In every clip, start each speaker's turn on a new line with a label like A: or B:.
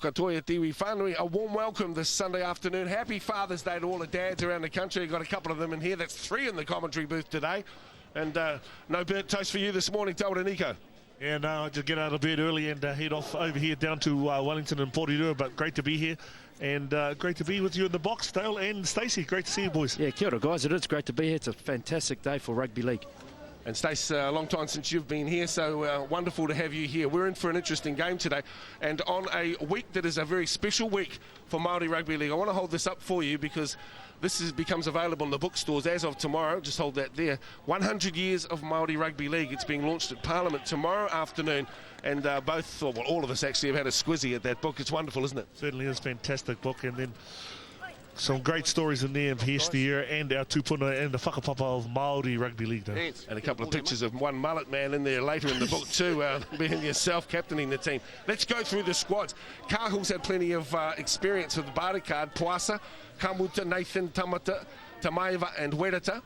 A: katoa tiwi whanui. A warm welcome this Sunday afternoon. Happy Father's Day to all the dads around the country. We've got a couple of them in here. That's 3 in the commentary booth today. And no burnt toast for you this morning, Taura Nico.
B: Yeah, no, I just get out of bed early and head off over here down to Wellington and Porirua, but great to be here. And great to be with you in the box, Dale and Stacey. Great to see you, boys.
C: Yeah, kia ora, guys. It is great to be here. It's a fantastic day for rugby league.
A: And Stace, a long time since you've been here, so wonderful to have you here. We're in for an interesting game today, and on a week that is a very special week for Māori Rugby League. I want to hold this up for you because this becomes available in the bookstores as of tomorrow. Just hold that there. 100 years of Māori Rugby League. It's being launched at Parliament tomorrow afternoon, and all of us actually have had a squizzy at that book. It's wonderful, isn't it?
B: Certainly is a fantastic book, and then some great stories in there of yesteryear and our tupuna and the whakapapa of Māori Rugby League. Though.
A: And a couple of pictures of one mullet man in there later in the book too, being yourself captaining the team. Let's go through the squads. Kahul's had plenty of experience with the Barter card. Puasa, Kamuta, Nathan, Tamata, Tamaiva and Wereta.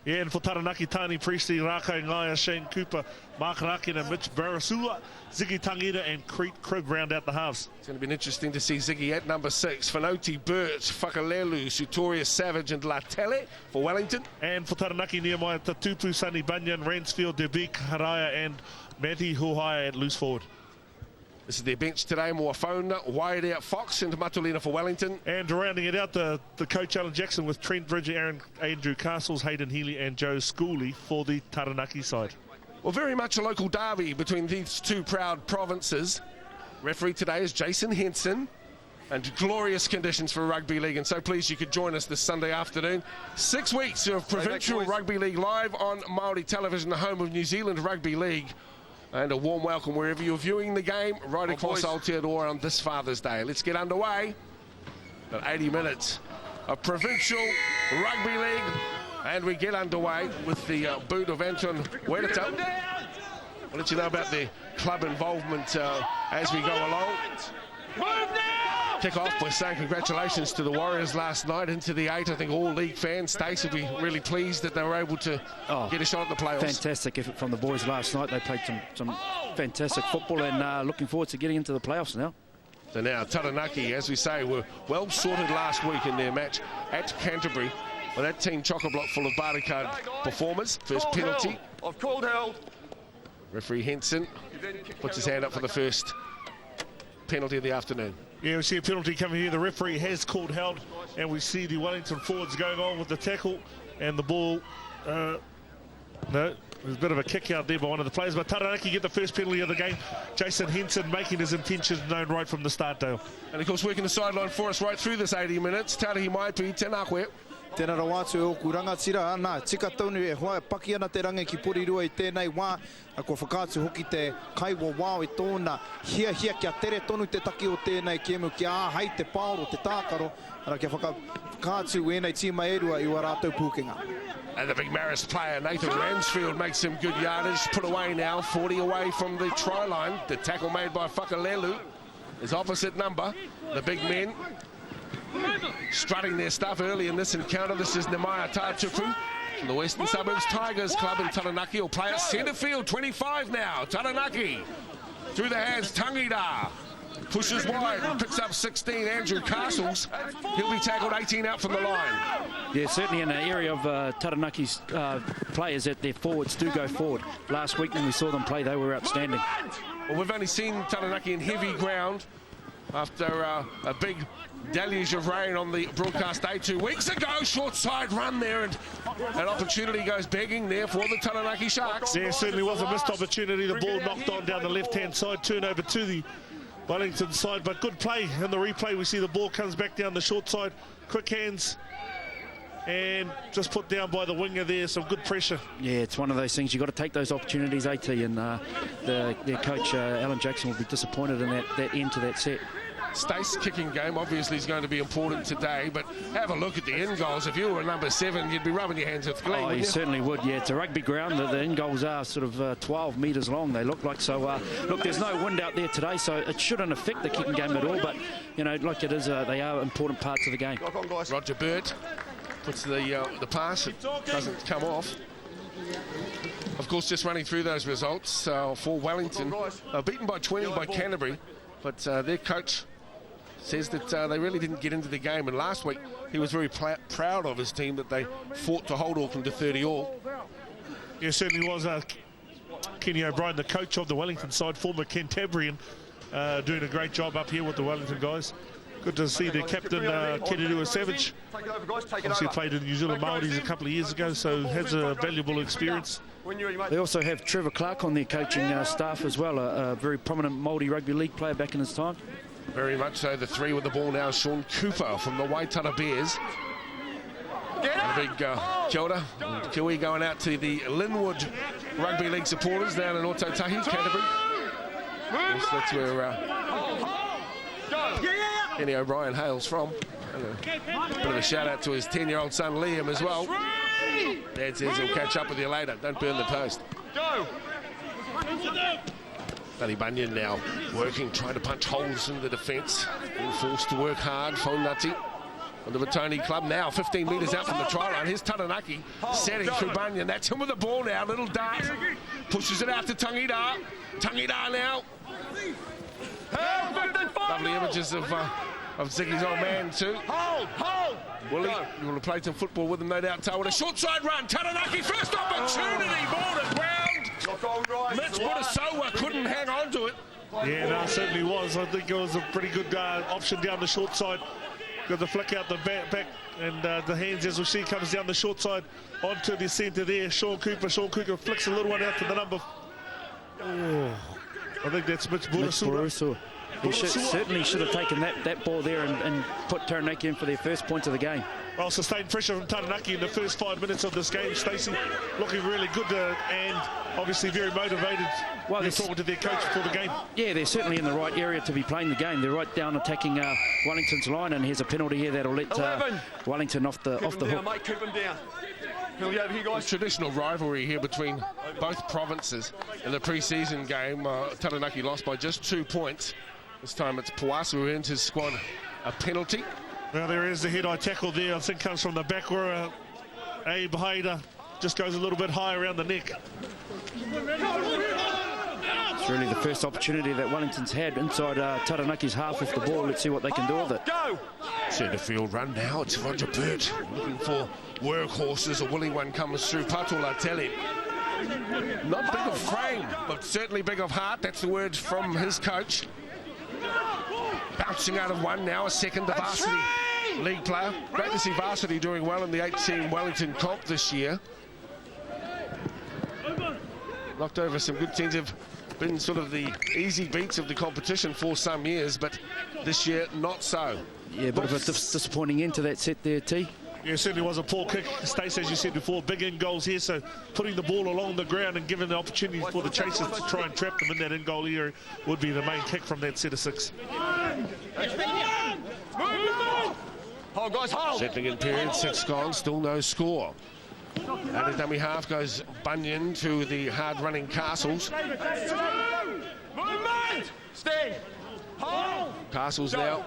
B: Yeah, and for Taranaki, Tani Priestley, Rākai Ngaia, Shane Cooper, Mark Rakina, Mitch Barasua, Ziggy Tangira and Crete Cribb round out the halves.
A: It's going to be interesting to see Ziggy at number 6. Whanoti, Burt, Whakalelu, Sutoria, Savage and Latele for Wellington.
B: And for Taranaki, Nehemiah Tatupu, Sunny Bunyan, Ransfield, Debik, Haraya and Matty Huhai at loose forward.
A: This is their bench today. Moafona, Wairea, Fox and Matulina for Wellington.
B: And rounding it out, the coach Alan Jackson with Trent Bridge, Andrew Castles, Hayden Healy and Joe Schooley for the Taranaki side.
A: Well, very much a local derby between these two proud provinces. Referee today is Jason Henson. And glorious conditions for rugby league, and so pleased you could join us this Sunday afternoon. 6 weeks of provincial rugby league live on Māori television, the home of New Zealand Rugby League. And a warm welcome wherever you're viewing the game right across Aotearoa on this Father's Day. Let's get underway. About 80 minutes of provincial rugby league, and we get underway with the boot of Anton Wereta. I'll let you know about the club involvement as we go along. Kick off by saying congratulations to the Warriors last night into the 8. I think all league fans, Stace, will be really pleased that they were able to get a shot at the playoffs.
C: Fantastic effort from the boys last night. They played some fantastic football, and looking forward to getting into the playoffs now.
A: So now Taranaki, as we say, were well sorted last week in their match at Canterbury. Well, that team chock-a-block full of barter card performers. First penalty.
D: I've called held.
A: Referee Henson puts his hand up for the first penalty of the afternoon.
B: Yeah, we see a penalty coming here. The referee has called held, and we see the Wellington forwards going on with the tackle and the ball. No, there's a bit of a kick out there by one of the players, but Taranaki get the first penalty of the game. Jason Henson making his intentions known right from the start, Dale.
A: And of course, working the sideline for us right through this 80 minutes, Tarahi Maipi, Tēnā koe.
E: Tēnā rawātu e oku rangatira ana, tika taunu e hoa paki ana te rangi ki Porirua I tēnei wā, a ko whakātu hoki te kaiwa wā I tōna hia kia tere tonu te taki o tēnei kiemu ki āhei te pāoro te tākaro, ara kia whakātu enei tīma erua I wā rātou pūkenga.
A: And the big Marist player, Nathan Ransfield, makes some good yardage, put away now, 40 away from the try line. The tackle made by Whakalelu is opposite number, the big men. Strutting their stuff early in this encounter. This is Nehemiah Tatupu from the Western Suburbs Tigers Club in Taranaki. Will play at centre field, 25 now. Taranaki through the hands, Tangida pushes wide and picks up 16, Andrew Castles. He'll be tackled 18 out from the line.
C: Yeah, certainly in the area of Taranaki's players that their forwards do go forward. Last week when we saw them play, they were outstanding.
A: Well, we've only seen Taranaki in heavy ground after a big deluge of rain on the broadcast day 2 weeks ago. Short side run there, and an opportunity goes begging there for the Taranaki Sharks.
B: Yeah, certainly was a missed opportunity. The ball knocked on down the left-hand side, turnover to the Wellington side, but good play. In the replay, we see the ball comes back down the short side. Quick hands, and just put down by the winger there. Some good pressure.
C: Yeah, it's one of those things. You've got to take those opportunities, AT, and their coach, Alan Jackson, will be disappointed in that end to that set.
A: Stace kicking game obviously is going to be important today, but have a look at the end goals. If you were number 7, you'd be rubbing your hands with glee.
C: Oh, you certainly would. Yeah, it's a rugby ground. The end goals are sort of 12 metres long, they look like. So, look, there's no wind out there today, so it shouldn't affect the kicking game at all. But, you know, like it is, they are important parts of the game.
A: Roger Burt puts the pass. It doesn't come off. Of course, just running through those results for Wellington. Beaten by 20 by Canterbury, but their coach, says that they really didn't get into the game, and last week he was very proud of his team that they fought to hold Auckland to 30-all.
B: Yeah, certainly was. Kenny O'Brien, the coach of the Wellington side, former Cantabrian, doing a great job up here with the Wellington guys. Good to see their captain, Kedidua Savage. Obviously played in the New Zealand Māoris a couple of years ago, so has a valuable experience.
C: They also have Trevor Clark on their coaching staff as well, a very prominent Māori rugby league player back in his time.
A: Very much so. The three with the ball now, Sean Cooper from the Waitara Bears. And a big kia ora. Kiwi going out to the Linwood Rugby League supporters down in Otautahi, Canterbury. Yes, that's where Kenny O'Brien hails from. A bit of a shout out to his 10-year-old son Liam as well. Dad says he'll catch up with you later. Don't burn the toast. Buddy Bunyan now working, trying to punch holes in the defence. Being forced to work hard. Fonati on the Batoni club now, 15 metres out from the try line. Here's Taranaki setting through Bunyan. That's him with the ball now. Little dart. Pushes it out to Tangida. Tangida now. Lovely images of Ziggy's old man too. Willie, you want to play some football with him, no doubt. With a short side run. Taranaki, first opportunity. Ball to ground. Mitch Budasowa couldn't hang on to it.
B: Yeah, no, it certainly was. I think it was a pretty good option down the short side. Got the flick out the back and the hands, as we see, comes down the short side onto the centre there. Sean Cooper flicks a little one out to the number. Oh, I think that's Mitch Budasowa.
C: He certainly should have taken that ball there and put Taranaki in for their first points of the game.
B: Well, sustained pressure from Taranaki in the first 5 minutes of this game. Stacey looking really good and obviously very motivated. Well, they're talking to their coach before the game.
C: Yeah, they're certainly in the right area to be playing the game. They're right down attacking Wellington's line, and here's a penalty here that'll let Wellington off the hook.
D: Mate, keep him down.
A: A traditional rivalry here between both provinces. In the pre-season game, Taranaki lost by just 2 points. This time it's Puasu who earns his squad a penalty.
B: Well, there is the head-eye tackle there. I think comes from the back where Abe Haida just goes a little bit high around the neck.
C: It's really the first opportunity that Wellington's had inside Taranaki's half of the ball. Let's see what they can do with it.
D: Go!
A: Centre field run now. It's Roger Burt looking for workhorses. A willing one comes through. Patola Tele. Not big of frame, but certainly big of heart. That's the word from his coach. Bouncing out of one now, a second, the varsity league player. Great to see varsity doing well in the 8-team Wellington comp this year. Knocked over some good teams. Have been sort of the easy beats of the competition for some years, but this year not so.
C: Yeah, but a bit disappointing end to that set there, T.
B: Yeah, it certainly was a poor kick. Stace, as you said before, big in goals here, so putting the ball along the ground and giving the opportunity for the chasers to try and trap them in that in goal area would be the main kick from that set of six.
D: Hold, guys, hold!
A: Settling in period, 6 gone, still no score. Out of dummy half goes Bunyan to the hard-running Castles.
D: Movement! Stand! Hold!
A: Castles now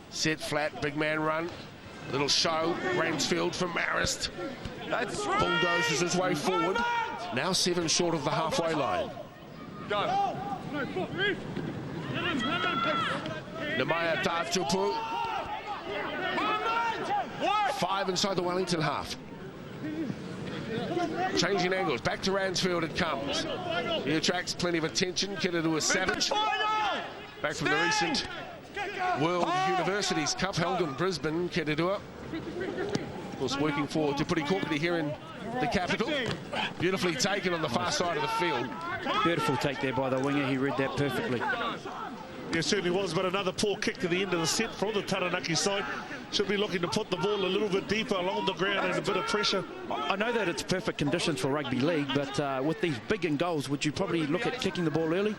A: set flat, big man run. Little show, Ransfield from Marist. Bulldozes his way forward. Now 7 short of the halfway line.
D: Go!
A: Nemaya Tatupu. 5 inside the Wellington half. Changing angles, back to Ransfield it comes. He attracts plenty of attention. Kedidua Savage. Back from the recent World Universities Cup held in Brisbane, Kedidua. Of course, working for Te Puri Kokiri here in the capital. Beautifully taken on the far side of the field.
C: Beautiful take there by the winger. He read that perfectly.
B: Yeah, certainly was, but another poor kick to the end of the set from the Taranaki side. Should be looking to put the ball a little bit deeper along the ground and a bit of pressure.
C: I know that it's perfect conditions for rugby league, but with these big in goals, would you probably look at kicking the ball early?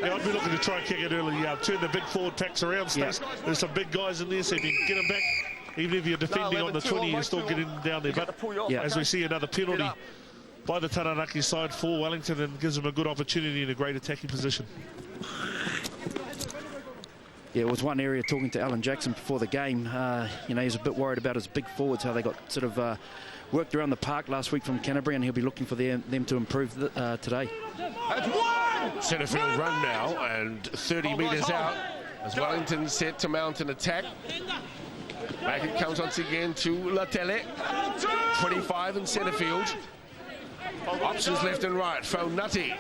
B: Yeah, I'd be looking to try and kick it early. Turn the big forward packs around, Stace. Yeah. There's some big guys in there, so if you can get them back, even if you're defending on the 20, you're still getting down there. But as we see another penalty by the Taranaki side for Wellington, and gives them a good opportunity in a great attacking position.
C: Yeah, it was one area talking to Alan Jackson before the game. He's a bit worried about his big forwards, how they got sort of worked around the park last week from Canterbury, and he'll be looking for them to improve today.
A: Centre field run now, and 30 metres out. As Wellington set to mount an attack. Back it comes once again to Latele. 25 in centre field. Options left and right. Nutty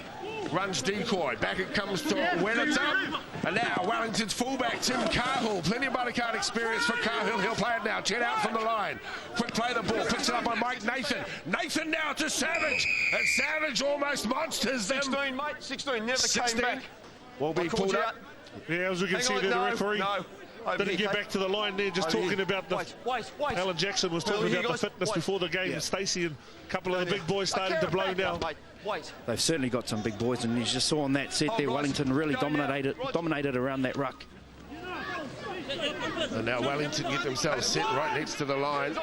A: runs decoy. Back it comes to Wellington. And now Wellington's fullback, Tim Cahill. Plenty of buttercard experience for Cahill. He'll play it now. Jet out from the line. Quick play the ball. Picks it up by Mike Nathan. Nathan now to Savage. And Savage almost monsters them.
D: 16, mate. 16 never 16. Came back.
A: Will be pulled up.
B: Yeah, as we can see there, the referee didn't get back to the line there, just talking about the... Alan Jackson was talking about the fitness before the game. Stacey and a couple of the big boys starting to blow now.
C: They've certainly got some big boys, and you just saw on that set there, Wellington really dominated around that ruck.
A: And now Wellington get themselves set right next to the line.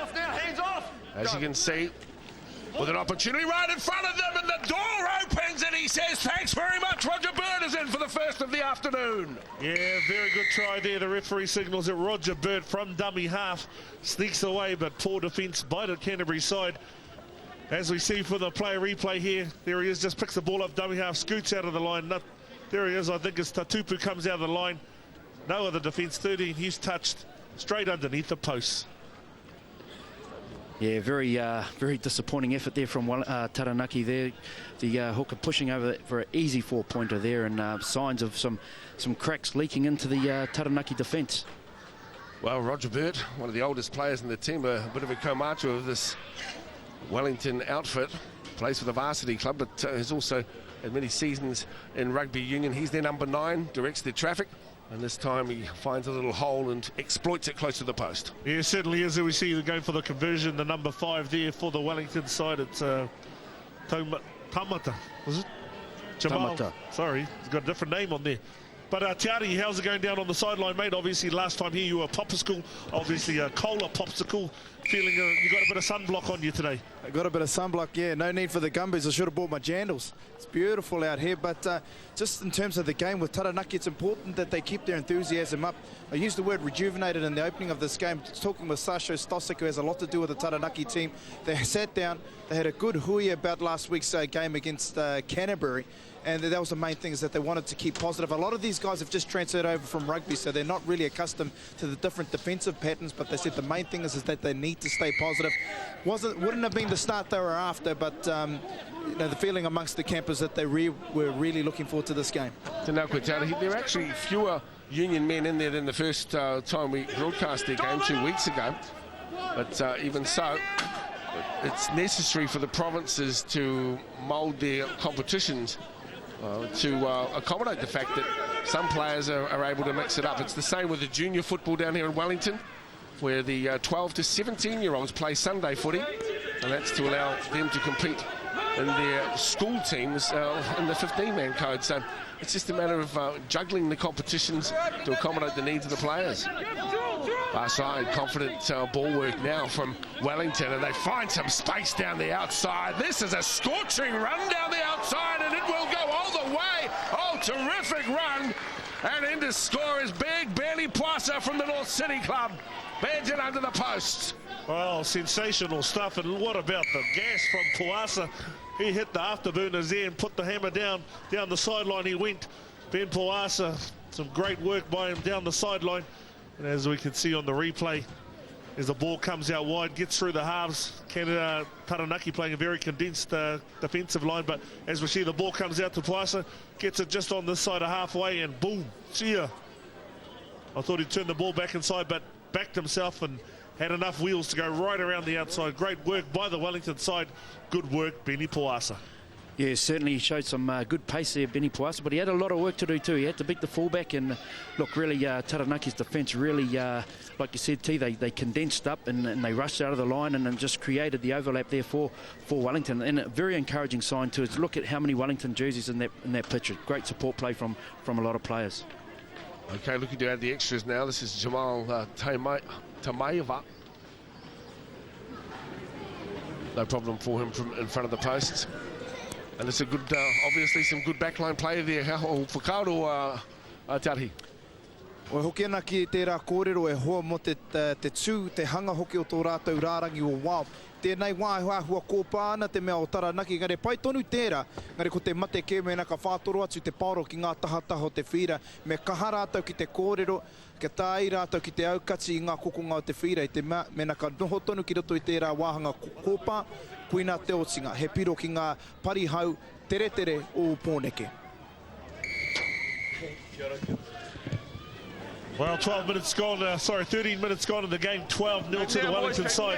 A: As you can see, with an opportunity right in front of them, and the door opens, and he says, thanks very much, Roger Bird is in for the first of the afternoon.
B: Yeah, very good try there. The referee signals that Roger Bird from dummy half sneaks away, but poor defence by the Canterbury side. As we see for the player replay here, there he is, just picks the ball up, dummy half, scoots out of the line. There he is, I think it's Tatupu comes out of the line. No other defence, 13, he's touched straight underneath the posts.
C: Yeah, very disappointing effort there from Taranaki there. The hooker pushing over for an easy 4-pointer there, and signs of some cracks leaking into the Taranaki defence.
A: Well, Roger Burt, one of the oldest players in the team, a bit of a komachu of this Wellington outfit, plays for the varsity club, but has also had many seasons in rugby union. He's their number 9, directs their traffic. And this time he finds a little hole and exploits it close to the post.
B: Yeah, certainly is. We see going for the conversion, the number 5 there for the Wellington side. It's Tamata, was it? Jamal.
C: Tamata.
B: Sorry, he's got a different name on there. But Tiari, how's it going down on the sideline, mate? Obviously, last time here you were a popsicle, obviously a cola popsicle. Feeling you got a bit of sunblock on you today.
E: I got a bit of sunblock, yeah. No need for the gumbies. I should have bought my jandals. It's beautiful out here, but just in terms of the game with Taranaki, it's important that they keep their enthusiasm up. I used the word rejuvenated in the opening of this game, talking with Sasho Stosik, who has a lot to do with the Taranaki team. They sat down, they had a good hui about last week's game against Canterbury, and that was the main thing, is that they wanted to keep positive. A lot of these guys have just transferred over from rugby, so they're not really accustomed to the different defensive patterns, but they said the main thing is that they need to stay positive. Wouldn't have been the start they were after, but you know, the feeling amongst the campers that they were really looking forward to this game.
A: There are actually fewer Union men in there than the first time we broadcast their game 2 weeks ago, but even so, it's necessary for the provinces to mould their competitions to accommodate the fact that some players are able to mix it up. It's the same with the junior football down here in Wellington, where the 12 to 17-year-olds play Sunday footy, and that's to allow them to compete in their school teams in the 15-man code. So it's just a matter of juggling the competitions to accommodate the needs of the players. Far side, confident ball work now from Wellington, and they find some space down the outside. This is a scorching run down the outside, and it will go all the way. Oh, terrific run. And in to score is big Benny Poissa from the North City Club. Beds it under the post.
B: Well, sensational stuff, and what about the gas from Poissa? He hit the afterburners there and put the hammer down the sideline. He went. Ben Poissa, some great work by him down the sideline. And as we can see on the replay, as the ball comes out wide, gets through the halves. Canada, Taranaki playing a very condensed defensive line, but as we see, the ball comes out to Poissa, gets it just on this side of halfway, and boom, cheer. I thought he'd turn the ball back inside, but backed himself and had enough wheels to go right around the outside. Great work by the Wellington side. Good work, Benny Poissa.
C: Yeah, certainly he showed some good pace there, Benny Poissa, but he had a lot of work to do too. He had to beat the fullback, and look, really Taranaki's defence really, like you said, T, they condensed up and they rushed out of the line and just created the overlap there for Wellington. And a very encouraging sign too is look at how many Wellington jerseys in that picture. Great support play from a lot of players.
A: Okay, looking to add the extras now. This is Jamal Tamaeva. No problem for him from in front of the posts. And it's a good, obviously some good backline play there. Whakaro Tari.
E: O hoki ana ki tērā kōrero e hoa mo te tū, te hanga hoki o tō rātou rārangi o wao. Tēnei wā e hua kōpā ana te mea o Taranaki, ngare pai tonu tērā, ngare ko te mate ke mena ka whātoro atu te paoro ki ngā tahataho te whira, me kaha rātou ki te kōrero, ke tāi rātou ki te aukati i ngā kokonga o te whira, i te mena ka noho tonu ki roto i tērā wāhanga kōpā, kuina te otinga, he piro ki ngā parihau tere tere o Pōneke.
B: Well, 13 minutes gone in the game, 12-0 to the Wellington side.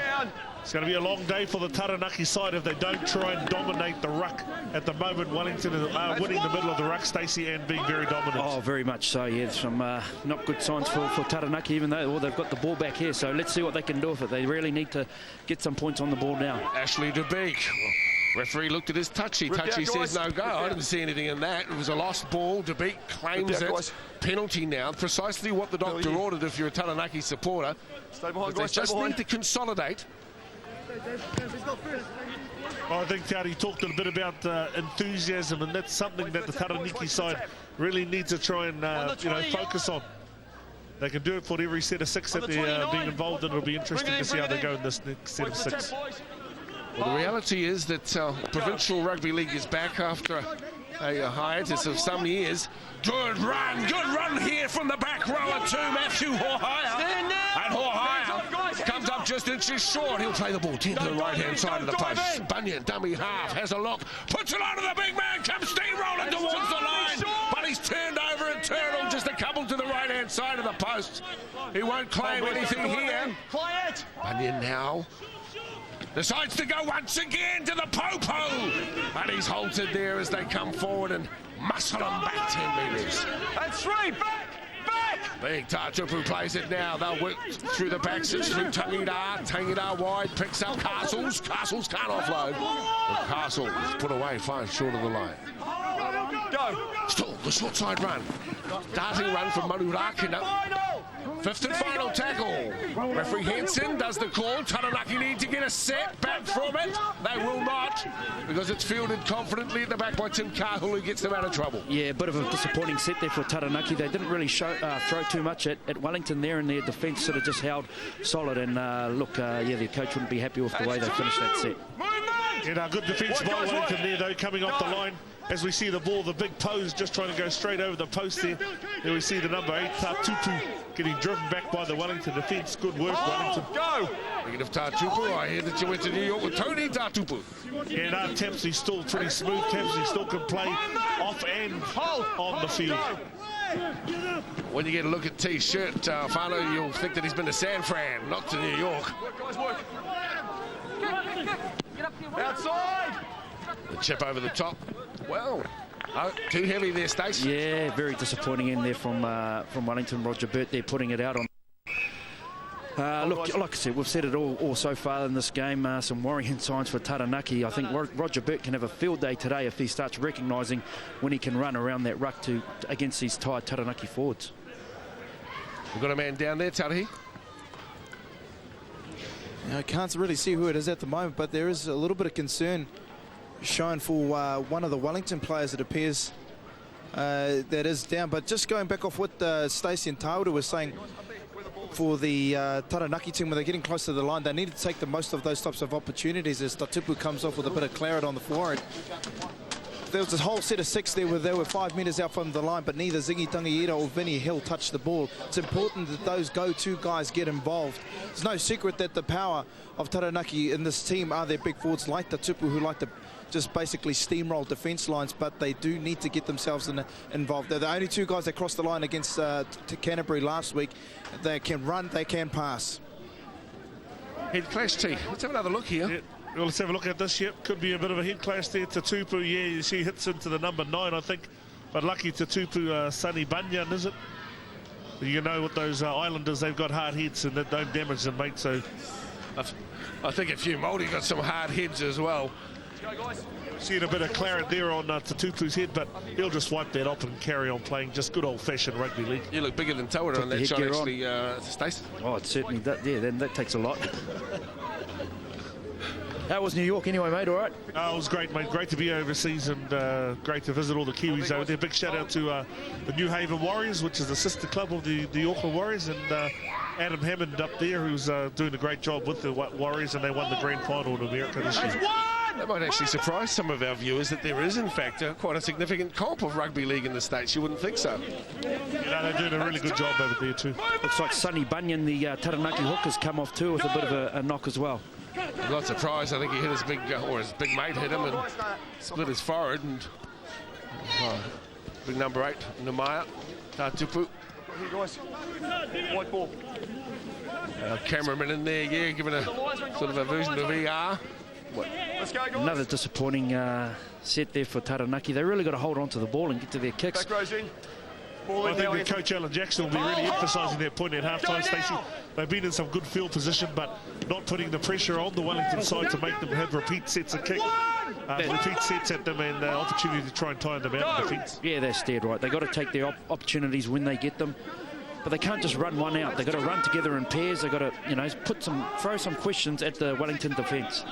B: It's going to be a long day for the Taranaki side if they don't try and dominate the ruck. At the moment, Wellington are winning the middle of the ruck, Stacey, and being very dominant.
C: Oh, very much so, yeah. Some not good signs for Taranaki, even though they've got the ball back here. So let's see what they can do with it. They really need to get some points on the ball now.
A: Ashley de Beek. Referee looked at his touchy. Touchy says no go. I didn't see anything in that. It was a lost ball. De Beek claims it. Penalty now. Precisely what the doctor ordered if you're a Taranaki supporter.
D: Stay behind,
A: They
D: guys.
A: just need to consolidate.
B: I think he talked a bit about enthusiasm, and that's something that the Taranaki side really needs to try and focus on. They can do it for every set of 6 that they're being involved in. It'll be interesting to see how they go in this next set of 6.
A: Well, the reality is that Provincial Rugby League is back after a hiatus of some years. Good run here from the back rower to Matthew Hohaia. And Hohaia comes up just inches short. He'll play the ball 10 to the right-hand side of the post. Bunyan, dummy half, has a look, puts it onto the big man, comes steamrolling towards the line. But he's turned over and turned just a couple to the right-hand side of the post. He won't claim anything here. Bunyan now decides to go once again to the Popo. And he's halted there as they come forward and muscle him back 10 metres.
D: That's 3, back!
A: Big Tatupu plays it now. They'll work through the backs. It's through Tangida wide, picks up Castles. Castles can't offload. But Castle is put away 5 short of the line.
D: Go!
A: Still, the short side run. Darting run from Manurakina. 5th and final tackle. Referee Henson does the call. Taranaki need to get a set back from it. They will not, because it's fielded confidently at the back by Tim Cahill, who gets them out of trouble.
C: Yeah, a bit of a disappointing set there for Taranaki. They didn't really throw too much at Wellington there, and their defence sort of just held solid. And the coach wouldn't be happy with the way they finished that set.
B: Yeah, good defence by Wellington there, though, coming off the line. As we see the ball, the big pose just trying to go straight over the post there. There we see the number 8, Tatupu, getting driven back by the Wellington defence. Good work, Wellington.
D: Go!
A: Speaking of Tatupu, I hear that you went to New York with Tony Tatupu.
B: Yeah, no, Tempsey's still pretty smooth. Tempsey still can play off and on the field.
A: When you get a look at T-shirt, Whānau, you'll think that he's been to San Fran, not to New York.
D: Outside!
A: The chip over the top. Well, too heavy there, Stace.
C: Yeah, very disappointing in there from Wellington. Roger Burt there putting it out on. Look, like I said, we've said it all so far in this game. Some worrying signs for Taranaki. I think Roger Burt can have a field day today if he starts recognising when he can run around that ruck against these tired Taranaki forwards.
A: We've got a man down there, Tarihi.
E: I can't really see who it is at the moment, but there is a little bit of concern shown for one of the Wellington players, it appears, that is down. But just going back off what Stacey and Tauda were saying, for the Taranaki team, when they're getting close to the line, they need to take the most of those types of opportunities as Tatupu comes off with a bit of claret on the forehead. There was a whole set of 6 there where they were 5 metres out from the line, but neither Zingi Tangiira or Vinny Hill touched the ball. It's important that those go-to guys get involved. It's no secret that the power of Taranaki in this team are their big forwards like Tatupu, who like to just basically steamroll defence lines, but they do need to get themselves involved. They're the only 2 guys that crossed the line against Canterbury last week. They can run, they can pass.
A: Head clash, T. Let's have another look here.
B: Yeah. Well, let's have a look at this. Yep, could be a bit of a head clash there. Tatupu, yeah, you see hits into the number 9, I think. But lucky Tatupu, Sunny Bunyan, is it? You know what those Islanders, they've got hard heads and that don't damage them, mate. So
A: I think a few Māori got some hard heads as well.
B: Seeing a bit of claret there on Tatupu's head, but he'll just wipe that up and carry on playing just good old-fashioned rugby league.
A: You look bigger than Tauda on that shot, actually, Stace.
C: Oh, it certainly does. Yeah, then that takes a lot. How was New York anyway, mate? All right?
B: It was great, mate. Great to be overseas and great to visit all the Kiwis over there. Big shout out to the New Haven Warriors, which is the sister club of the Auckland Warriors, and Adam Hammond up there, who's doing a great job with the Warriors, and they won the grand final in America this year.
A: That might actually surprise some of our viewers that there is, in fact, quite a significant comp of rugby league in the States. You wouldn't think so.
B: They're doing a really good job over there too.
C: Looks like Sonny Bunyan, the Taranaki hook, has come off too with a bit of a knock as well.
A: I'm not surprised. I think he hit his big, or his big mate hit him and split his forehead. And big number 8, Numaya Tatupu.
D: Here, guys. White ball.
A: Cameraman in there, yeah, giving a sort of a version of ER.
D: Let's go, guys.
C: Another disappointing set there for Taranaki. They really got to hold on to the ball and get to their kicks.
D: Back rows in.
B: I think that Coach Alan Jackson will be really emphasising that point at half-time, Stacey. They've been in some good field position, but not putting the pressure on the Wellington side to make them have repeat sets of kick. Repeat sets at them and opportunity to try and tire them out in defence.
C: Yeah, they're steered right. They've got to take their opportunities when they get them. But they can't just run one out. They've got to run together in pairs. They've got to, you know, throw some questions at the Wellington defence.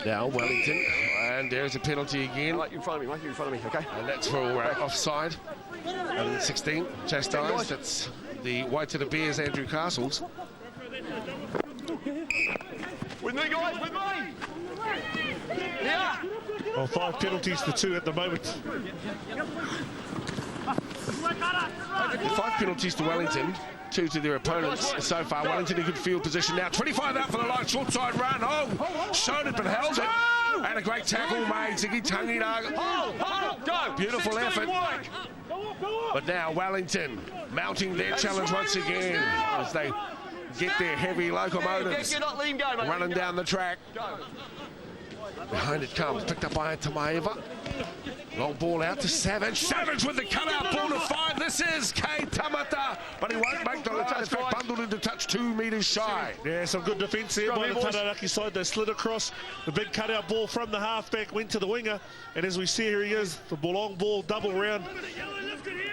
A: Now Wellington, and there's a penalty again.
D: Mate, you're in front of me, mate. You're in front of me, okay?
A: And that's for offside. 16, chastised. That's the white to the Bears, Andrew Castles.
D: With me, guys, with me! Yeah!
B: Well, 5 penalties to 2 at the moment.
A: 5 penalties to Wellington, 2 to their opponents so far. Wellington in good field position now. 25 out for the line, short side run. Oh, showed it but held it. And a great tackle made. Ziggy Tanginaga.
D: Go!
A: Beautiful effort. But now Wellington mounting their challenge once again as they get their heavy locomotives running down the track. Behind it comes, picked up by Tamaeva. Long ball out to Savage. Savage with the cutout ball to 5. This is Kei Tamata, but he won't make the touch. In fact, bundled into touch 2 metres shy.
B: Yeah, some good defence here by the Taranaki side. They slid across. The big cutout ball from the halfback went to the winger. And as we see here he is, the long ball, double round.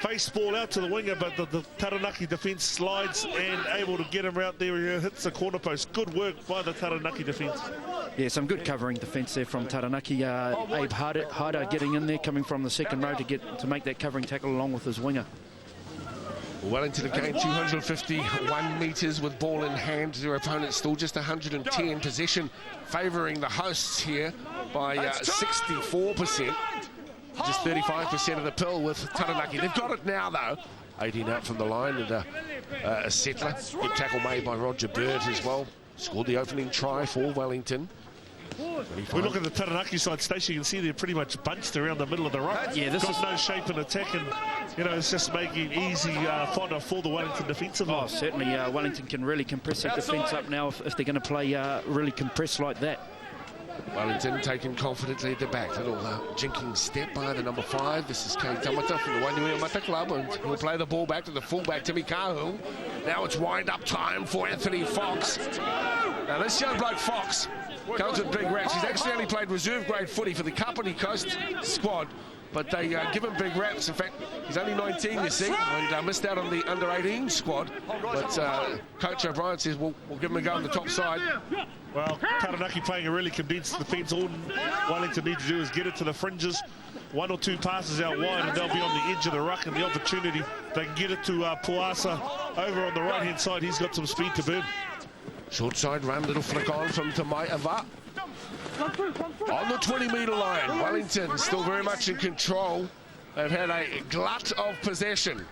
B: Face ball out to the winger, but the Taranaki defence slides and able to get him out there. He hits the corner post. Good work by the Taranaki defence.
C: Yeah, some good covering defence there from Taranaki. Abe Harder getting in there, coming from the second row to make that covering tackle along with his winger.
A: Wellington again 251 metres with ball in hand. Their opponents still just 110. Possession favouring the hosts here by 64%. Just 35% of the pill with Taranaki. They've got it now, though. 18 out from the line, and a settler. Good tackle made by Roger Bird as well. Scored the opening try for Wellington.
B: We look at the Taranaki side, Stacey, you can see they're pretty much bunched around the middle of the ruck.
C: Yeah, this
B: got no shape in attack, and you know it's just making easy fodder for the Wellington defensive line.
C: Oh, certainly, Wellington can really compress their defence up now if they're going to play really compressed like that.
A: Wellington taken confidently at the back. Little jinking step by the number 5. This is Kei Tamata from the Wainui Mata Club, and he'll play the ball back to the fullback, Timmy Kahu. Now it's wind-up time for Anthony Fox. Now this young bloke Fox comes with big raps. He's actually only played reserve-grade footy for the Kapiti Coast squad, but they give him big raps. In fact, he's only 19, you see, and missed out on the under-18 squad. But Coach O'Brien says, we'll give him a go on the top side.
B: Well, Taranaki playing a really condensed defence. All Wellington need to do is get it to the fringes. 1 or 2 passes out wide, and they'll be on the edge of the ruck, and the opportunity they can get it to Puasa over on the right-hand side. He's got some speed to burn.
A: Short side run, little flick on from Tamaeva. On the 20-metre line, Wellington still very much in control. They've had a glut of possession.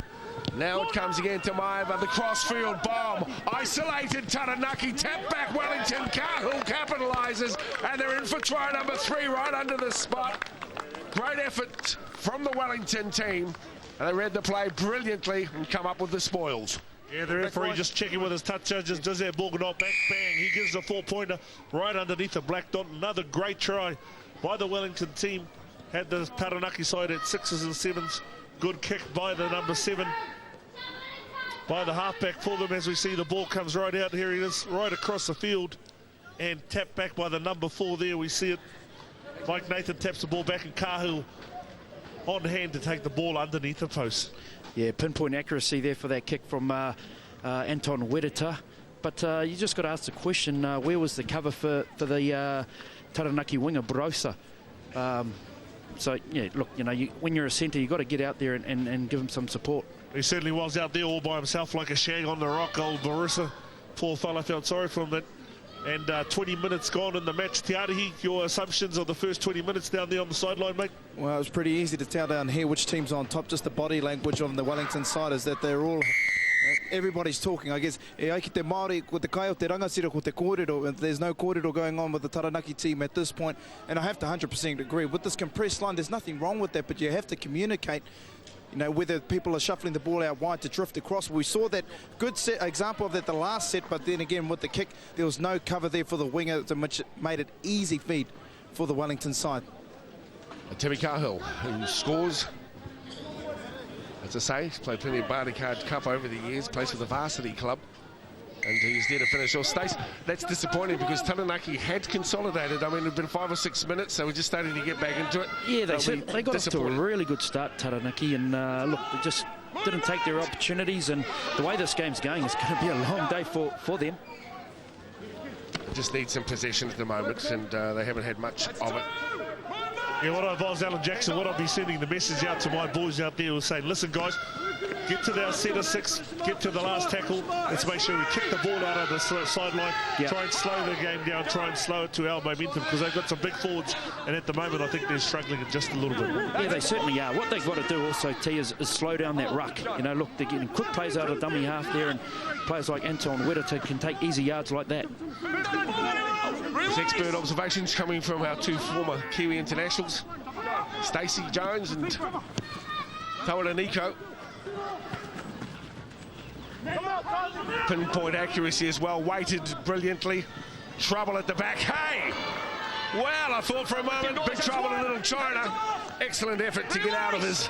A: Now it comes again to Maeva, the crossfield bomb. Isolated Taranaki, tap back Wellington. Kahu capitalises, and they're in for try number 3 right under the spot. Great effort from the Wellington team, and they read the play brilliantly and come up with the spoils.
B: Yeah, the referee just checking with his touch judges. Does that ball not back? Bang. He gives a 4-pointer right underneath the black dot. Another great try by the Wellington team. Had the Taranaki side at 6s and 7s. Good kick by the number 7. By the halfback for them as we see the ball comes right out. Here he is, right across the field. And tapped back by the number 4 there. We see it. Mike Nathan taps the ball back, and Kahu on hand to take the ball underneath the post.
C: Yeah, pinpoint accuracy there for that kick from Anton Wedita. but you just got to ask the question, where was the cover for the Taranaki winger, Barossa? So, yeah, look, you know, when you're a centre, you've got to get out there and give him some support.
B: He certainly was out there all by himself like a shag on the rock, old Barossa. Poor fella, felt sorry for him. And 20 minutes gone in the match. Tiarahi, your assumptions of the first 20 minutes down there on the sideline, mate?
E: Well, it was pretty easy to tell down here which team's on top. Just the body language on the Wellington side is that they're all... Everybody's talking, I guess. E ai ki te Māori, ko te kai o te rangasira, ko te kōrero, and there's no kōrero going on with the Taranaki team at this point. And I have to 100% agree. With this compressed line, there's nothing wrong with that, but you have to communicate, you know, whether people are shuffling the ball out wide to drift across. We saw that good example of that the last set, but then again with the kick, there was no cover there for the winger, which made it easy feed for the Wellington side.
A: Timmy Cahill, who scores. As I say, he's played plenty of Barney Card Cup over the years, plays for the varsity club, and he's there to finish off. Stace, that's disappointing because Taranaki had consolidated. I mean, it had been 5 or 6 minutes, so we're just starting to get back into it.
C: Yeah, they got off to a really good start, Taranaki, and look, they just didn't take their opportunities, and the way this game's going, it's going to be a long day for them.
A: They just need some possession at the moment, and they haven't had much of it.
B: Yeah, what if I was Alan Jackson, what I'd be sending the message out to my boys out there was saying, listen, guys, get to our centre six, get to the last tackle. Let's make sure we kick the ball out of the sideline, try and slow the game down, try and slow it to our momentum, because they've got some big forwards, and at the moment I think they're struggling just a little bit.
C: Yeah, they certainly are. What they've got to do also, T, is slow down that ruck. You know, look, they're getting quick plays out of dummy half there, and players like Anton Wedderton can take easy yards like that.
A: There's expert observations coming from our two former Kiwi internationals, Stacey Jones and Tawara Nico. Pinpoint accuracy as well, weighted brilliantly. Trouble at the back. Hey! Well, I thought for a moment, big trouble in Little China. Excellent effort to get out of his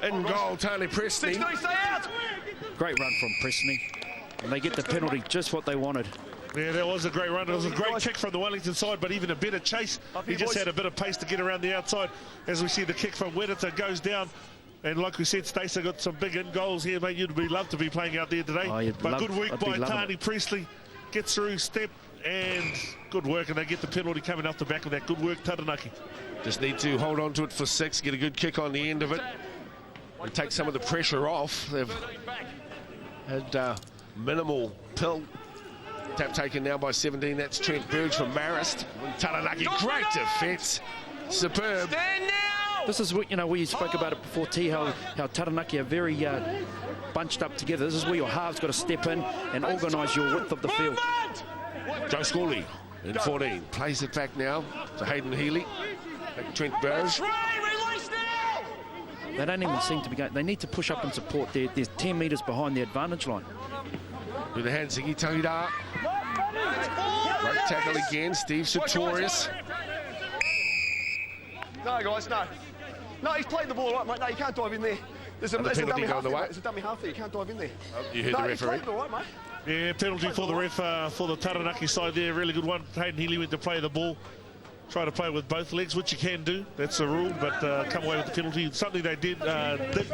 A: in goal, Tony Presney.
C: Great run from Presney. And they get the penalty, just what they wanted.
B: Yeah, that was a great run. It was a great kick from the Wellington side, but even a better chase. He just had a bit of pace to get around the outside. As we see the kick from Wedderton goes down. And like we said, Stacey got some big in goals here, mate. You'd love to be playing out there today. But good work by Tani Priestley. Gets through, step, and good work. And they get the penalty coming off the back of that. Good work, Taranaki.
A: Just need to hold on to it for 6, get a good kick on the end of it, and take some of the pressure off. They've had minimal pill. Tap taken now by 17. That's Trent Burge from Marist. Taranaki, great defence. Superb.
C: This is what, you know, we spoke about it before, T, how Taranaki are very bunched up together. This is where your halves got to step in and organise your width of the field.
A: Joe Scorley in 14. Plays it back now to Hayden Healy. Trent Burge.
C: They don't even seem to be going. They need to push up and support. They're 10 metres behind the advantage line.
A: With the hand, Ziggy Tangida. Great tackle again, Steve Sartorius.
D: No, guys, no. No, he's played the ball right, mate. No, you can't dive in there. There's a dummy half there, There's a dummy half there. You can't dive in there.
A: Oh, you heard the referee.
D: He's played it all right, mate.
B: Yeah, penalty for the ref for the Taranaki side there. Really good one. Hayden Healy went to play the ball. Try to play with both legs, which you can do. That's the rule, but come away with the penalty. Something they did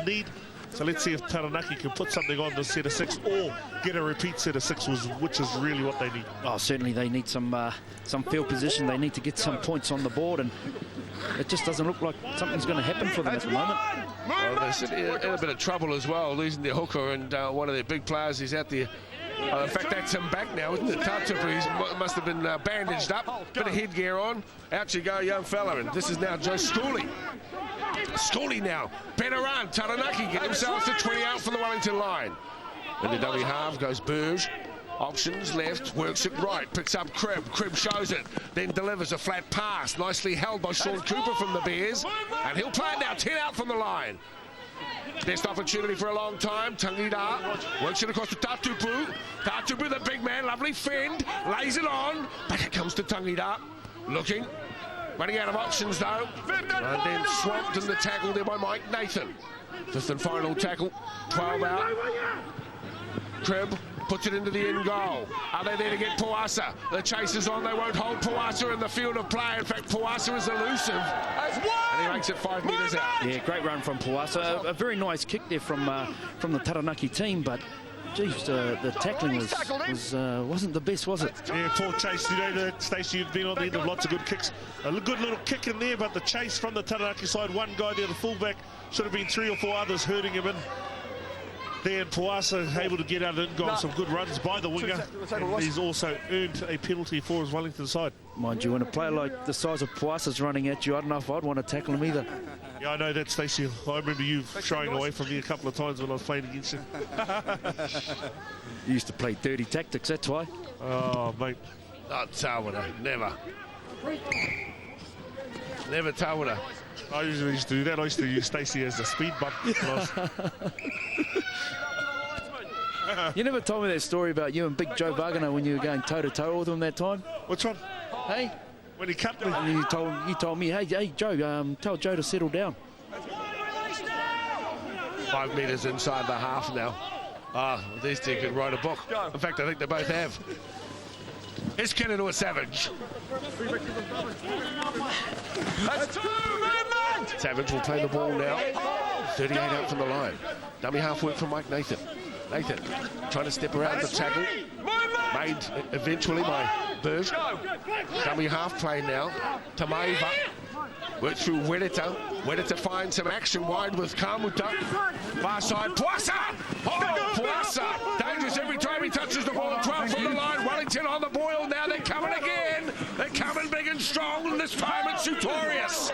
B: need. So let's see if Taranaki can put something on the set of 6 or get a repeat set of 6, which is really what they need.
C: Oh, certainly they need some field position. They need to get some points on the board, and it just doesn't look like something's going to happen for them at the moment.
A: Well, they're in a bit of trouble as well, losing their hooker, and one of their big players is out there. In fact, that's him back now, isn't it? Tatupu, he must have been bandaged up, bit of headgear on. Out you go, young fella, and this is now Joe Scorley. Scorley now, better run. Taranaki get themselves to 20 out from the Wellington line. In the dummy half goes Burge. Options left, works it right, picks up Cribb. Cribb shows it, then delivers a flat pass. Nicely held by Sean Cooper from the Bears. And he'll play it now, 10 out from the line. Best opportunity for a long time. Tangida works it across to Tatupu. Tatupu, the big man, lovely fend, lays it on. Back it comes to Tangida. Looking, running out of options though. And then swamped in the tackle there by Mike Nathan. Fifth and final tackle, 12 out. Cribb puts it into the end goal. Are they there to get Puasa? The chase is on. They won't hold Puasa in the field of play. In fact, Puasa is elusive. And he makes it 5 metres out.
C: Yeah, great run from Puasa. A very nice kick there from the Taranaki team, but geez, the tackling wasn't the best, was it?
B: Yeah, poor chase. You know, Stacey, you've been on the end of lots of good kicks. A good little kick in there, but the chase from the Taranaki side, one guy there, the fullback, should have been 3 or 4 others hurting him in. There, Puasa able to get out and got some good runs by the winger. And he's also earned a penalty for his Wellington side.
C: Mind you, when a player like the size of Puasa's running at you, I don't know if I'd want to tackle him either.
B: Yeah, I know that, Stacey. I remember you shying away from me a couple of times when I was playing against you.
C: You used to play dirty tactics, that's why.
B: Oh, mate.
A: Not Tawara, never. Never Tawara.
B: I usually used to do that. I used to use Stacey as a speed bump.
C: You never told me that story about you and Big Joe Wagner when you were going toe-to-toe with him that time.
B: Which one?
C: Hey?
B: When he cut me.
C: And you told me, hey Joe, tell Joe to settle down.
A: 5 metres inside the half now. These two could write a book. In fact, I think they both have. Here's Ken into a Savage. Savage will play the ball now. 38 out from the line. Dummy half work from Mike Nathan. Nathan trying to step around the tackle. Made eventually by Burge. Dummy half play now. Tamaiva. Work through Wedita. Wedita finds some action wide with Kamuta. Far side, Puasa! Oh, Puasa! Dangerous every time he touches the ball. 12 from the line. Wellington on the boil now. They're coming again. They're coming big and strong. And this time it's Sutorius.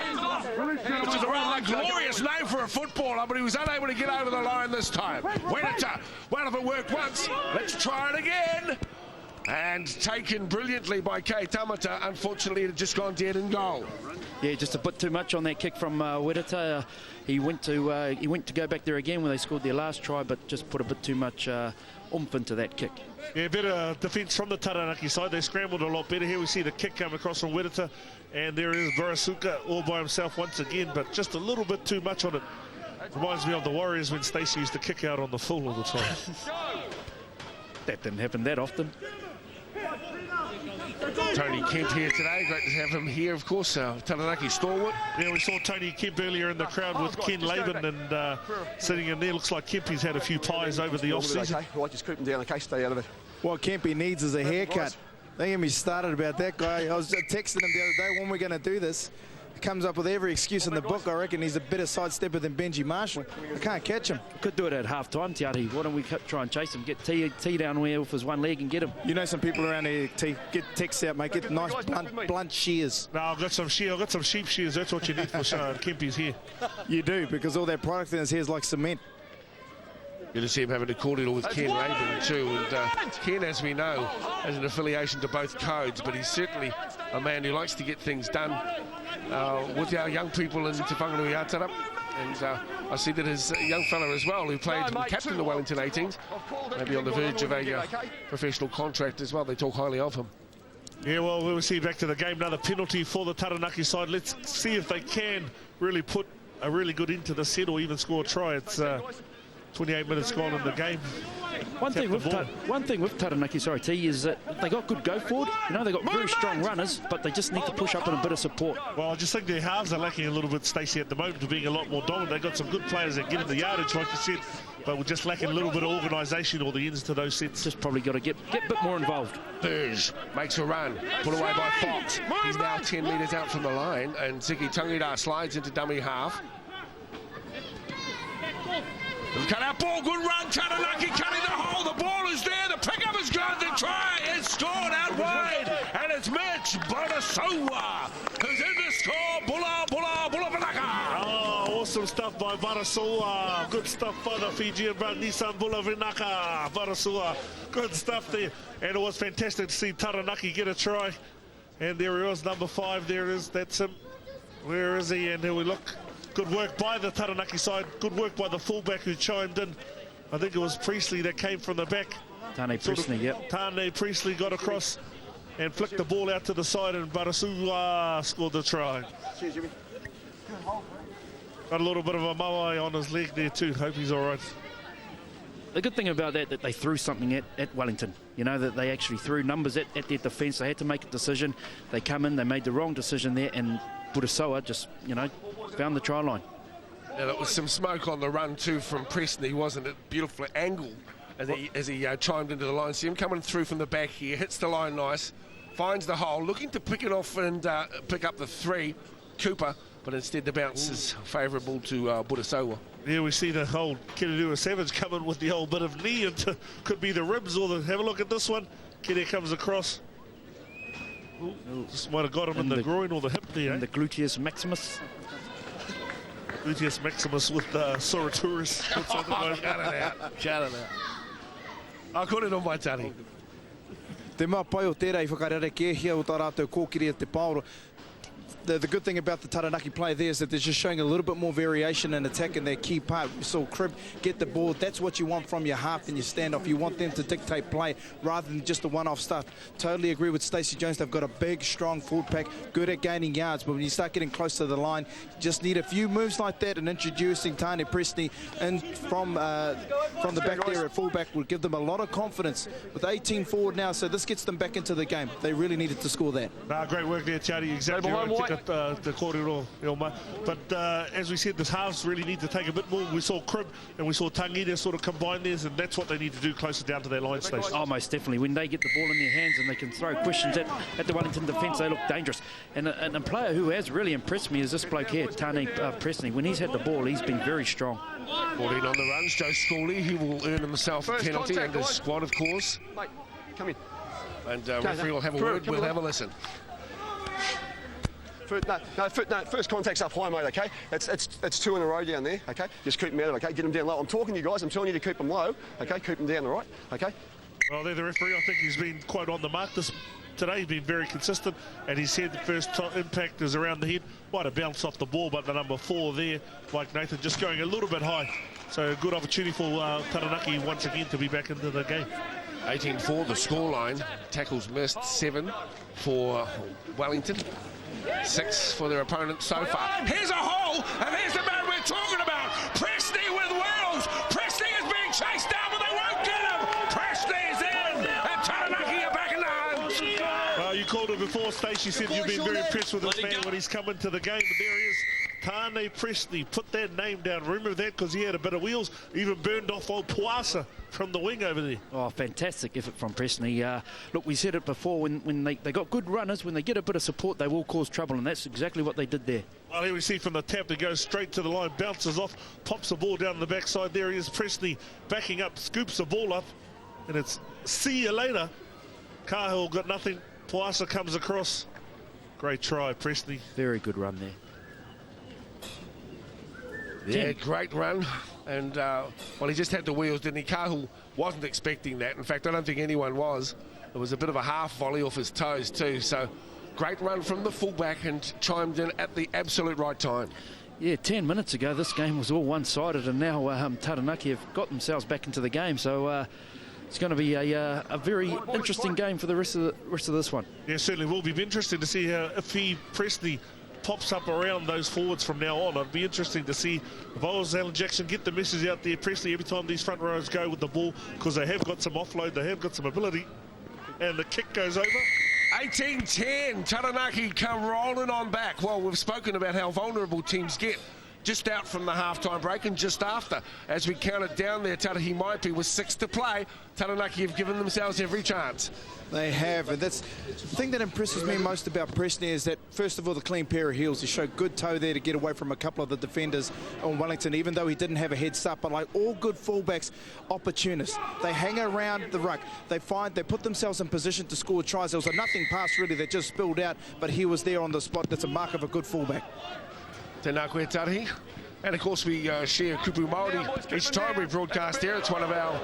A: Which is a rather glorious name for a footballer, but he was unable to get over the line this time. Wedita. Well, if it worked once, let's try it again. And taken brilliantly by Kei Tamata. Unfortunately, it had just gone dead in goal.
C: Yeah, just a bit too much on that kick from Wedita. He went to go back there again when they scored their last try, but just put a bit too much oomph into that kick.
B: Yeah, better defence from the Taranaki side. They scrambled a lot better. Here we see the kick come across from Wedita, and there is Barasuka all by himself once again, but just a little bit too much on it. Reminds me of the Warriors when Stacey used to kick out on the full all the time.
C: That didn't happen that often.
A: Tony Kemp here today. Great to have him here, of course. Taranaki stalwart.
B: Yeah, we saw Tony Kemp earlier in the crowd with Ken Laban, and sitting in there. Looks like Kempy's had a few pies over the off-season.
D: I just keep him down in case stay out of it.
E: What Kempy needs is a haircut. Don't get me started about that guy. I was texting him the other day, when we're going to do this. He comes up with every excuse in the book. I reckon he's a better sidestepper than Benji Marshall. I can't catch him.
C: Could do it at half-time, Tiati. Why don't we try and chase him, get T down there with his one leg and get him.
E: You know some people around here, T. Get texts out, mate. Get nice blunt shears.
B: No, I've got some sheep shears. That's what you need for sure. Kempy's here.
E: You do, because all that product in his hair is like cement.
A: Good to see him having a cordial with Ken Laban too. And Ken, as we know, has an affiliation to both codes, but he's certainly a man who likes to get things done with our young people in Te Whanganui Atara. And I see that his young fella as well, who played and captained the Wellington 18s, maybe on the verge of a professional contract as well. They talk highly of him.
B: Yeah, well, we'll see back to the game. Another penalty for the Taranaki side. Let's see if they can really put a really good into the set or even score a try. It's 28 minutes gone in the game.
C: One thing with Taranaki, T, is that they got good go forward. You know, they got very strong runners, but they just need to push up in a bit of support.
B: Well, I just think their halves are lacking a little bit, Stacey, at the moment, to being a lot more dominant. They've got some good players that get in the yardage, like you said, but we're just lacking a little bit of organisation or the ends to those sets.
C: Just probably got to get a bit more involved.
A: Burge makes a run, put away by Fox. He's now 10 metres out from the line, and Ziki Tangida slides into dummy half. Cut out ball, good run, Taranaki cutting the hole, the ball is there, the pickup is good, the try is scored out wide, and it's Mitch Barasoa who's in the score. Bula Vinaka.
B: Oh, awesome stuff by Barasoa. Good stuff by the Fijian brand, Nissan Bula Vinaka. Barasoa, good stuff there, and it was fantastic to see Taranaki get a try. And there he was, number 5, there is, that's him. Where is he? And here we look. Good work by the Taranaki side. Good work by the fullback who chimed in. I think it was Priestley that came from the back.
C: Tane Priestley, yep.
B: Tane Priestley got across and flicked the ball out to the side, and Barasua scored the try. Got a little bit of a mawai on his leg there too. Hope he's all right.
C: The good thing about that they threw something at Wellington. You know, that they actually threw numbers at their defence. They had to make a decision. They come in, they made the wrong decision there, and Barasoa just, you know, found the try line.
A: Now, there was some smoke on the run too from Preston. He wasn't at a beautiful angle as he chimed into the line. See him coming through from the back here, hits the line nice, finds the hole, looking to pick it off and pick up the 3, Cooper, but instead the bounce is favourable to Budasawa.
B: Yeah, we see the old Kirurua Savage coming with the old bit of knee into, could be the ribs or the, have a look at this one. Kiri comes across. Ooh, just might have got him in the groin or the hip there.
C: And the gluteus maximus.
B: Gluteus maximus with Soraturis.
A: Cut it out. Cut it out. I got it on my tani.
E: Te mā pai o tērei whakarere ke hia o tā rātou kōkiri e te paoro. The good thing about the Taranaki play there is that they're just showing a little bit more variation in attack in their key part. We saw Crib get the ball. That's what you want from your half and your standoff. You want them to dictate play rather than just the one-off stuff. Totally agree with Stacey Jones. They've got a big, strong forward pack, good at gaining yards. But when you start getting close to the line, you just need a few moves like that, and introducing Tane Presney and from the back there at fullback will give them a lot of confidence. With 18 forward now, so this gets them back into the game. They really needed to score that.
B: Great work there, Charlie. Exactly right. The kōrero, but as we said, the halves really need to take a bit more. We saw Crib and we saw Tangita sort of combine theirs, and that's what they need to do closer down to their line station.
C: Oh, most definitely. When they get the ball in their hands and they can throw questions at the Wellington defence, they look dangerous. And a player who has really impressed me is this bloke here, Tane Presney. When he's had the ball, he's been very strong.
A: 14 on the runs, Joe Schooley. He will earn himself a penalty, and his squad, of course.
D: Mate, come in.
A: And referee will have a word. We'll have a listen.
D: First contact's up high, mate, okay? It's 2 in a row down there, okay? Just keep them out of it, okay? Get them down low. I'm talking to you guys. I'm telling you to keep them low, okay? Keep them down, all right? Okay?
B: Well, there the referee, I think he's been quite on the mark today. He's been very consistent, and he said the first impact is around the head. Might have bounced off the ball, but the number 4 there, Mike Nathan, just going a little bit high. So a good opportunity for Taranaki once again to be back into the game.
A: 18-4, the scoreline. Tackles missed, 7 for Wellington. 6 for their opponent so far. Here's a hole, and here's the man we're talking about. Presney with wheels. Presney is being chased down, but they won't get him. Presney's in, and Taranaki are back in the hunt.
B: You called it before, Stacey. You said you've been very impressed with this man when he's come into the game, but there he is. Tane Presney, put that name down. Remember that, because he had a bit of wheels, even burned off old Puasa from the wing over there.
C: Oh, fantastic effort from Presney. Look, we said it before, when they got good runners, when they get a bit of support, they will cause trouble, and that's exactly what they did there.
B: Well, here we see from the tap, that goes straight to the line, bounces off, pops the ball down the backside. There he is, Presney backing up, scoops the ball up, and it's see you later. Cahill got nothing. Puasa comes across. Great try, Presney.
C: Very good run there.
A: Yeah, great run. And, well, he just had the wheels, didn't he? Cahill wasn't expecting that. In fact, I don't think anyone was. It was a bit of a half volley off his toes too. So, great run from the fullback and chimed in at the absolute right time.
C: Yeah, 10 minutes ago, this game was all one-sided, and now Taranaki have got themselves back into the game. So, it's going to be a very interesting game for the rest of this one.
B: Yeah, certainly will be interesting to see how if Presney pops up around those forwards from now on. It'd be interesting to see if I was Alan Jackson, get the message out there, Presney, every time these front rows go with the ball, because they have got some offload, they have got some ability, and the kick goes over.
A: 18-10, Taranaki come rolling on back. Well, we've spoken about how vulnerable teams get just out from the half-time break and just after. As we count it down there, Tarahi Maipi with 6 to play. Taranaki have given themselves every chance.
E: They have, and that's the thing that impresses me most about Presney is that, first of all, the clean pair of heels. He showed good toe there to get away from a couple of the defenders on Wellington, even though he didn't have a head start. But like all good fullbacks, opportunists. They hang around the ruck. They put themselves in position to score tries. There was a nothing pass really that just spilled out, but he was there on the spot. That's a mark of a good fullback.
A: Tēnā koe Tarahi. And of course we share Kupu Māori each time we broadcast here. It's one of our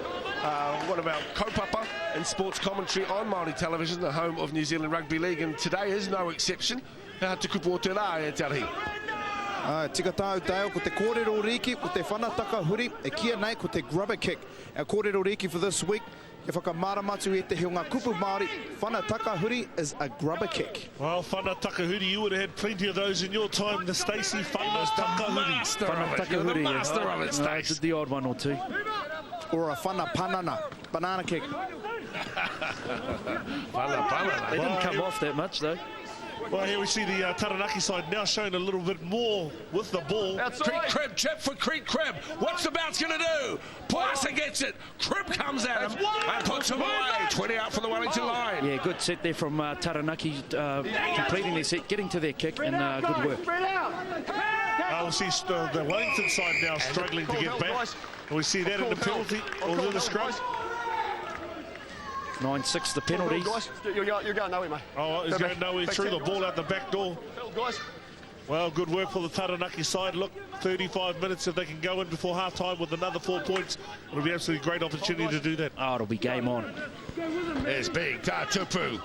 A: kaupapa in sports commentary on Māori television, the home of New Zealand Rugby League, and today is no exception. Te kupu o te rā e Tarahi.
E: Tika tāu Dale, ko te kōrero riki, ko te whanataka huri, e kia nei ko te grubber kick. Our kōrero riki for this week, e whakamaramatu e te heo ngā kupu Māori, whanataka huri is a grubber kick.
B: Well, whanataka huri, you would have had plenty of those in your time, the Stacey whanataka huri.
A: You're the master of it, Stace.
C: The odd one or two.
E: Or a whanapanana, banana kick.
C: They didn't come off that much though.
B: Well, here we see the Taranaki side now showing a little bit more with the ball.
A: Creek Crib, chip for Creek Crib. What's the bounce going to do? Poissa gets it. Crib comes at him and puts him away. 20 out from the Wellington line.
C: Yeah, good set there from Taranaki, completing their set, getting to their kick, and good work.
B: We'll see the Wellington side now struggling to get back. And we see that in the penalty, or in the scrum.
C: 9-6 the penalties.
D: You're going nowhere, mate.
B: Oh, he's going nowhere. Threw the ball out the back door. Well, good work for the Taranaki side. Look, 35 minutes if they can go in before half-time with another 4 points. It'll be absolutely great opportunity to do that.
C: Oh, it'll be game on.
A: There's big Tatupu.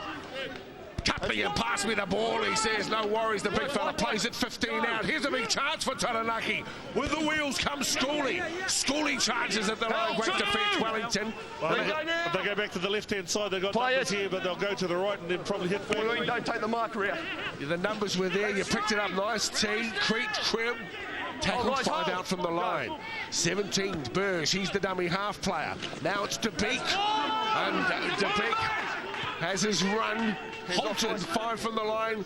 A: Cut me and pass me the ball, he says. No worries, the big fella plays it 15 out. Here's a big chance for Taranaki. With the wheels comes Schooley. Schooley charges at the line. Great defence, Wellington.
B: Well, if they go back to the left-hand side, they've got numbers here, but they'll go to the right and then probably hit back.
D: Don't take the marker out.
A: The numbers were there. You picked it up nice. T. Creek Crib. Tackled 5 out from the line. 17, Burge. He's the dummy half player. Now it's De Beek. And De Beek has his run halted. 5 from the line.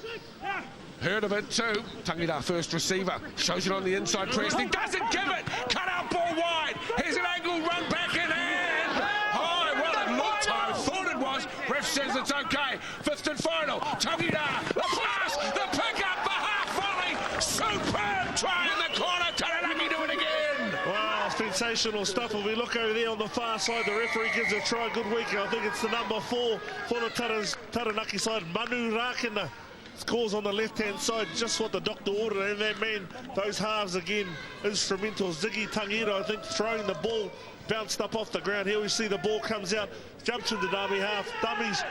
A: Heard of it too. Tangita, first receiver, shows it on the inside press. He doesn't give it. Cut out ball wide. Here's an angle run back in hand. Oh, well, it looked I thought it was. Ref says it's okay. 5th and final. Tangita, the pass, the pickup, the half volley. Superb try in the corner. Taranaki do it again.
B: Wow, sensational stuff. If we look over there on the far side, the referee gives a try. Good week. I think it's the number 4 for the Taranaki side, Manu Rakina. Scores on the left-hand side, just what the doctor ordered, and that man, those halves again, instrumental. Ziggy Tangira, I think, throwing the ball, bounced up off the ground. Here we see the ball comes out, jumps into dummy half, dummies,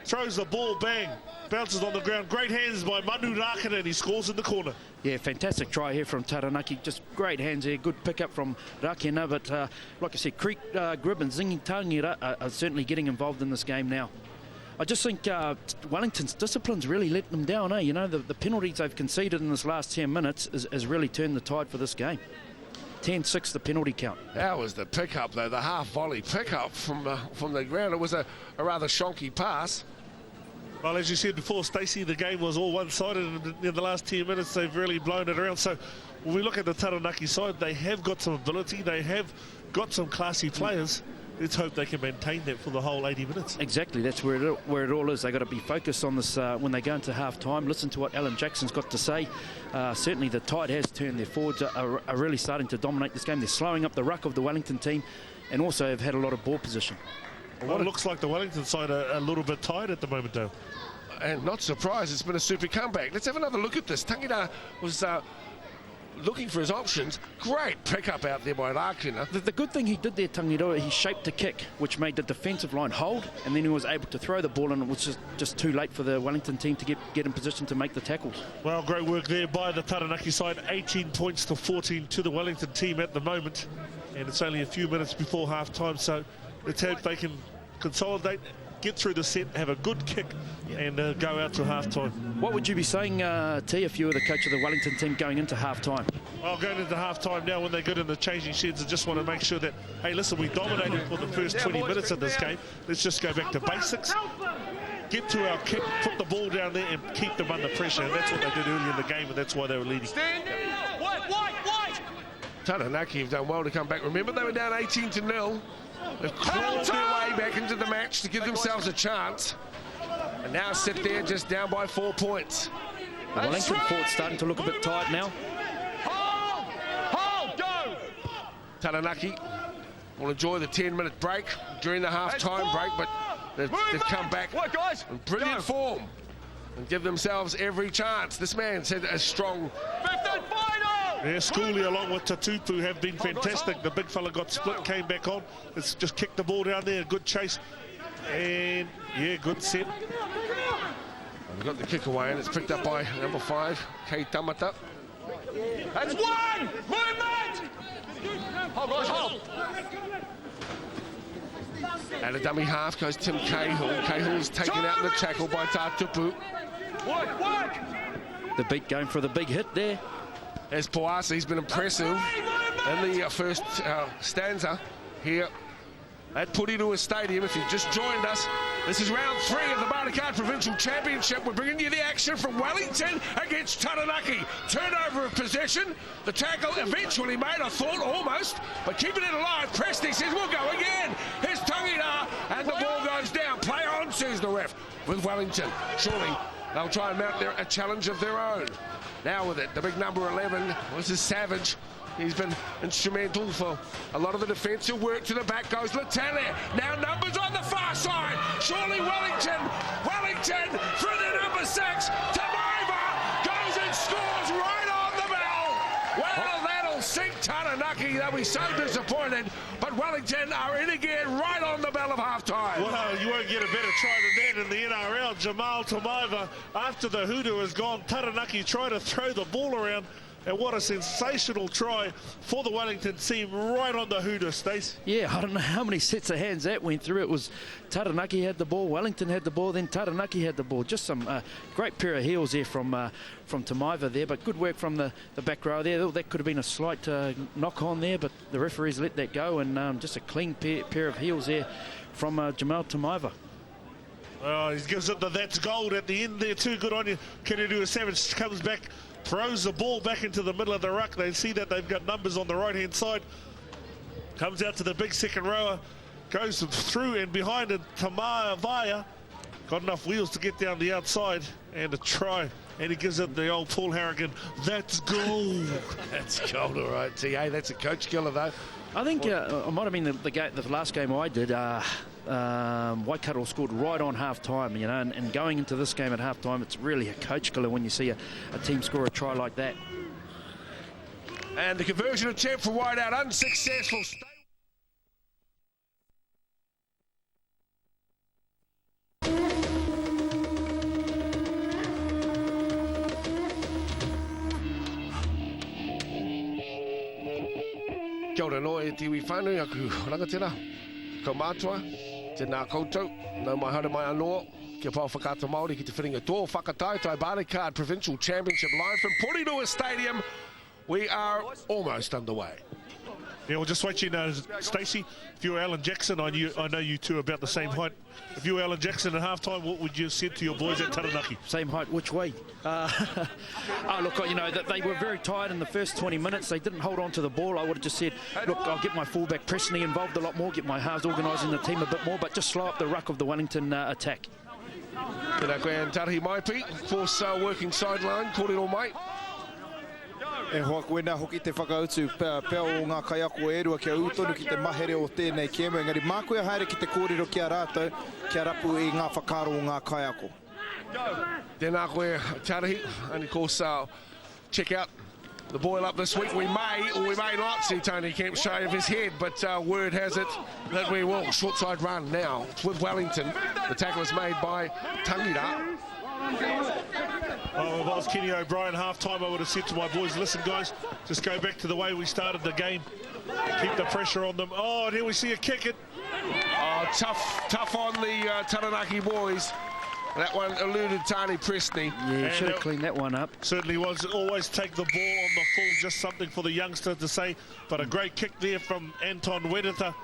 B: throws the ball, bang, bounces on the ground. Great hands by Manu Rakina, and he scores in the corner.
C: Yeah, fantastic try here from Taranaki. Just great hands there, good pickup from Rakina, but like I said, Creek Grib and Ziggy Tangira are certainly getting involved in this game now. I just think Wellington's discipline's really let them down, eh? You know, the penalties they've conceded in this last 10 minutes has really turned the tide for this game. 10-6 the penalty count.
A: That was the pickup, though, the half-volley pickup from the ground. It was a rather shonky pass.
B: Well, as you said before, Stacey, the game was all one-sided, and in the last 10 minutes they've really blown it around. So when we look at the Taranaki side, they have got some ability, they have got some classy players. Let's hope they can maintain that for the whole 80 minutes.
C: Exactly, that's where it all is. They've got to be focused on this when they go into half-time. Listen to what Alan Jackson's got to say. Certainly the tide has turned. Their forwards are really starting to dominate this game. They're slowing up the ruck of the Wellington team and also have had a lot of ball position.
B: Well, it looks like the Wellington side are a little bit tired at the moment, though.
A: And not surprised, it's been a super comeback. Let's have another look at this. Tangita was looking for his options. Great pickup out there by Rakina.
C: The good thing he did there, Tangita, he shaped a kick, which made the defensive line hold, and then he was able to throw the ball, and it was just too late for the Wellington team to get in position to make the tackles.
B: Well, great work there by the Taranaki side. 18 points to 14 to the Wellington team at the moment, and it's only a few minutes before half-time, so let's hope they can consolidate, get through the set, have a good kick, and go out to half-time.
C: What would you be saying, T, if you were the coach of the Wellington team going into half-time?
B: Well, going into half-time now, when they get in the changing sheds, I just want to make sure that, hey, listen, we dominated for the first 20 minutes of this game. Let's just go back to basics, get to our kick, put the ball down there, and keep them under pressure. And that's what they did early in the game, and that's why they were leading.
A: Taranaki have done well to come back. Remember, they were down 18-0. They've clawed their way back into the match to give themselves a chance. And now sit there just down by 4 points.
C: The Wellington forward starting to look a bit tired now.
D: Hold, go!
A: Taranaki will enjoy the 10-minute break during the half-time break, but they've come back in brilliant form and give themselves every chance. This man said a strong...
D: 5th and final!
B: Yeah, Schooley along with Tatupu have been fantastic. The big fella got split, came back on. Let's just kick the ball down there, good chase. And, yeah, good set.
A: We've got the kick away, and it's picked up by number 5, Kei Tamata.
D: That's one! Movement! Hold, guys, hold!
A: And a dummy half goes Tim Cahill. Cahill's taken out in the tackle by Tatupu.
D: Work!
C: The beat going for the big hit there.
A: As Poissa, he's been impressive in the first stanza here at Purirua Stadium. If you've just joined us, this is round 3 of the Barnacard Provincial Championship. We're bringing you the action from Wellington against Taranaki. Turnover of possession. The tackle eventually made, I thought, almost, but keeping it alive. Presty says, we'll go again. Here's Tangita, and the ball goes down. Play on, says the ref, with Wellington. Surely they'll try and mount a challenge of their own. Now with it, the big number 11, this is Savage. He's been instrumental for a lot of the defensive work. To the back goes Latale. Now numbers on the far side. Surely Wellington for the number 6. Tamaiva goes and scores right on the bell. Well, that'll sink Taranaki. They'll be so disappointed. But Wellington are in again right on the bell of halftime.
B: Well, you won't get a better try than that in the NRL. Jamal Tamaiva, after the hoodoo has gone, Taranaki try to throw the ball around. And what a sensational try for the Wellington team right on the hoodoo, Stace.
C: Yeah, I don't know how many sets of hands that went through. It was Taranaki had the ball, Wellington had the ball, then Taranaki had the ball. Just some great pair of heels there from Tamaiva there, but good work from the back row there. That could have been a slight knock on there, but the referees let that go, and just a clean pair of heels there from Jamal Tamaiva.
B: Oh, he gives it the that's gold at the end there too. Good on you. Kenedua Savage comes back, throws the ball back into the middle of the ruck. They see that they've got numbers on the right-hand side. Comes out to the big second rower, goes through and behind, and Tamaiva got enough wheels to get down the outside and a try. And he gives it the old Paul Harrigan, that's gold.
A: That's gold, all right, TA. That's a coach killer, though.
C: I think it might have been the last game I did. Waikato scored right on half-time, you know, and going into this game at half-time, it's really a coach killer when you see a team score a try like that.
A: And the conversion attempt for Whiteout unsuccessful. Kia ora no e tiwi whānui aku rangatira. Ko mātua, tēnā koutou, nau mai haere mai anō, kia pau whakata Māori ki te whiringa tō whakatai, tai Barnacard Provincial Championship live from Porirua Stadium. We are almost underway.
B: Yeah, we'll just let you know, Stacey, if you were Alan Jackson, I know you two are about the same height. If you were Alan Jackson at halftime, what would you have said to your boys at Taranaki?
C: Same height, which way? Oh, look, you know, they were very tired in the first 20 minutes. They didn't hold on to the ball. I would have just said, look, I'll get my fullback Presney involved a lot more, get my halves organising the team a bit more, but just slow up the ruck of the Wellington attack.
A: Tēnā koe and Tarihi Maipi, of course, working sideline, kōrero mai.
E: E hoa koe nā hoki te whakautu pēo o ngā kaiako e rua kia utonu ki te mahere o tēnei kēmu. Engari mā koe haere ki te kōrero kia rātou, kia rapu i ngā whakaro o ngā kaiako.
A: Tēnā koe Tarihi, and of course check out the boil up this week. We may or we may not see Tony Kemp shave his head, but word has it that we will. Short side run now with Wellington. The tackle is made by Tangita.
B: Oh, if I was Kenny O'Brien half-time, I would have said to my boys, listen, guys, just go back to the way we started the game. Keep the pressure on them. Oh, and here we see a kick it.
A: Oh, tough on the Taranaki boys. That one eluded Tani Presney.
C: Yeah, should have cleaned that one up.
B: Certainly was. Always take the ball on the full, just something for the youngster to say. But a great kick there from Anton Wedita.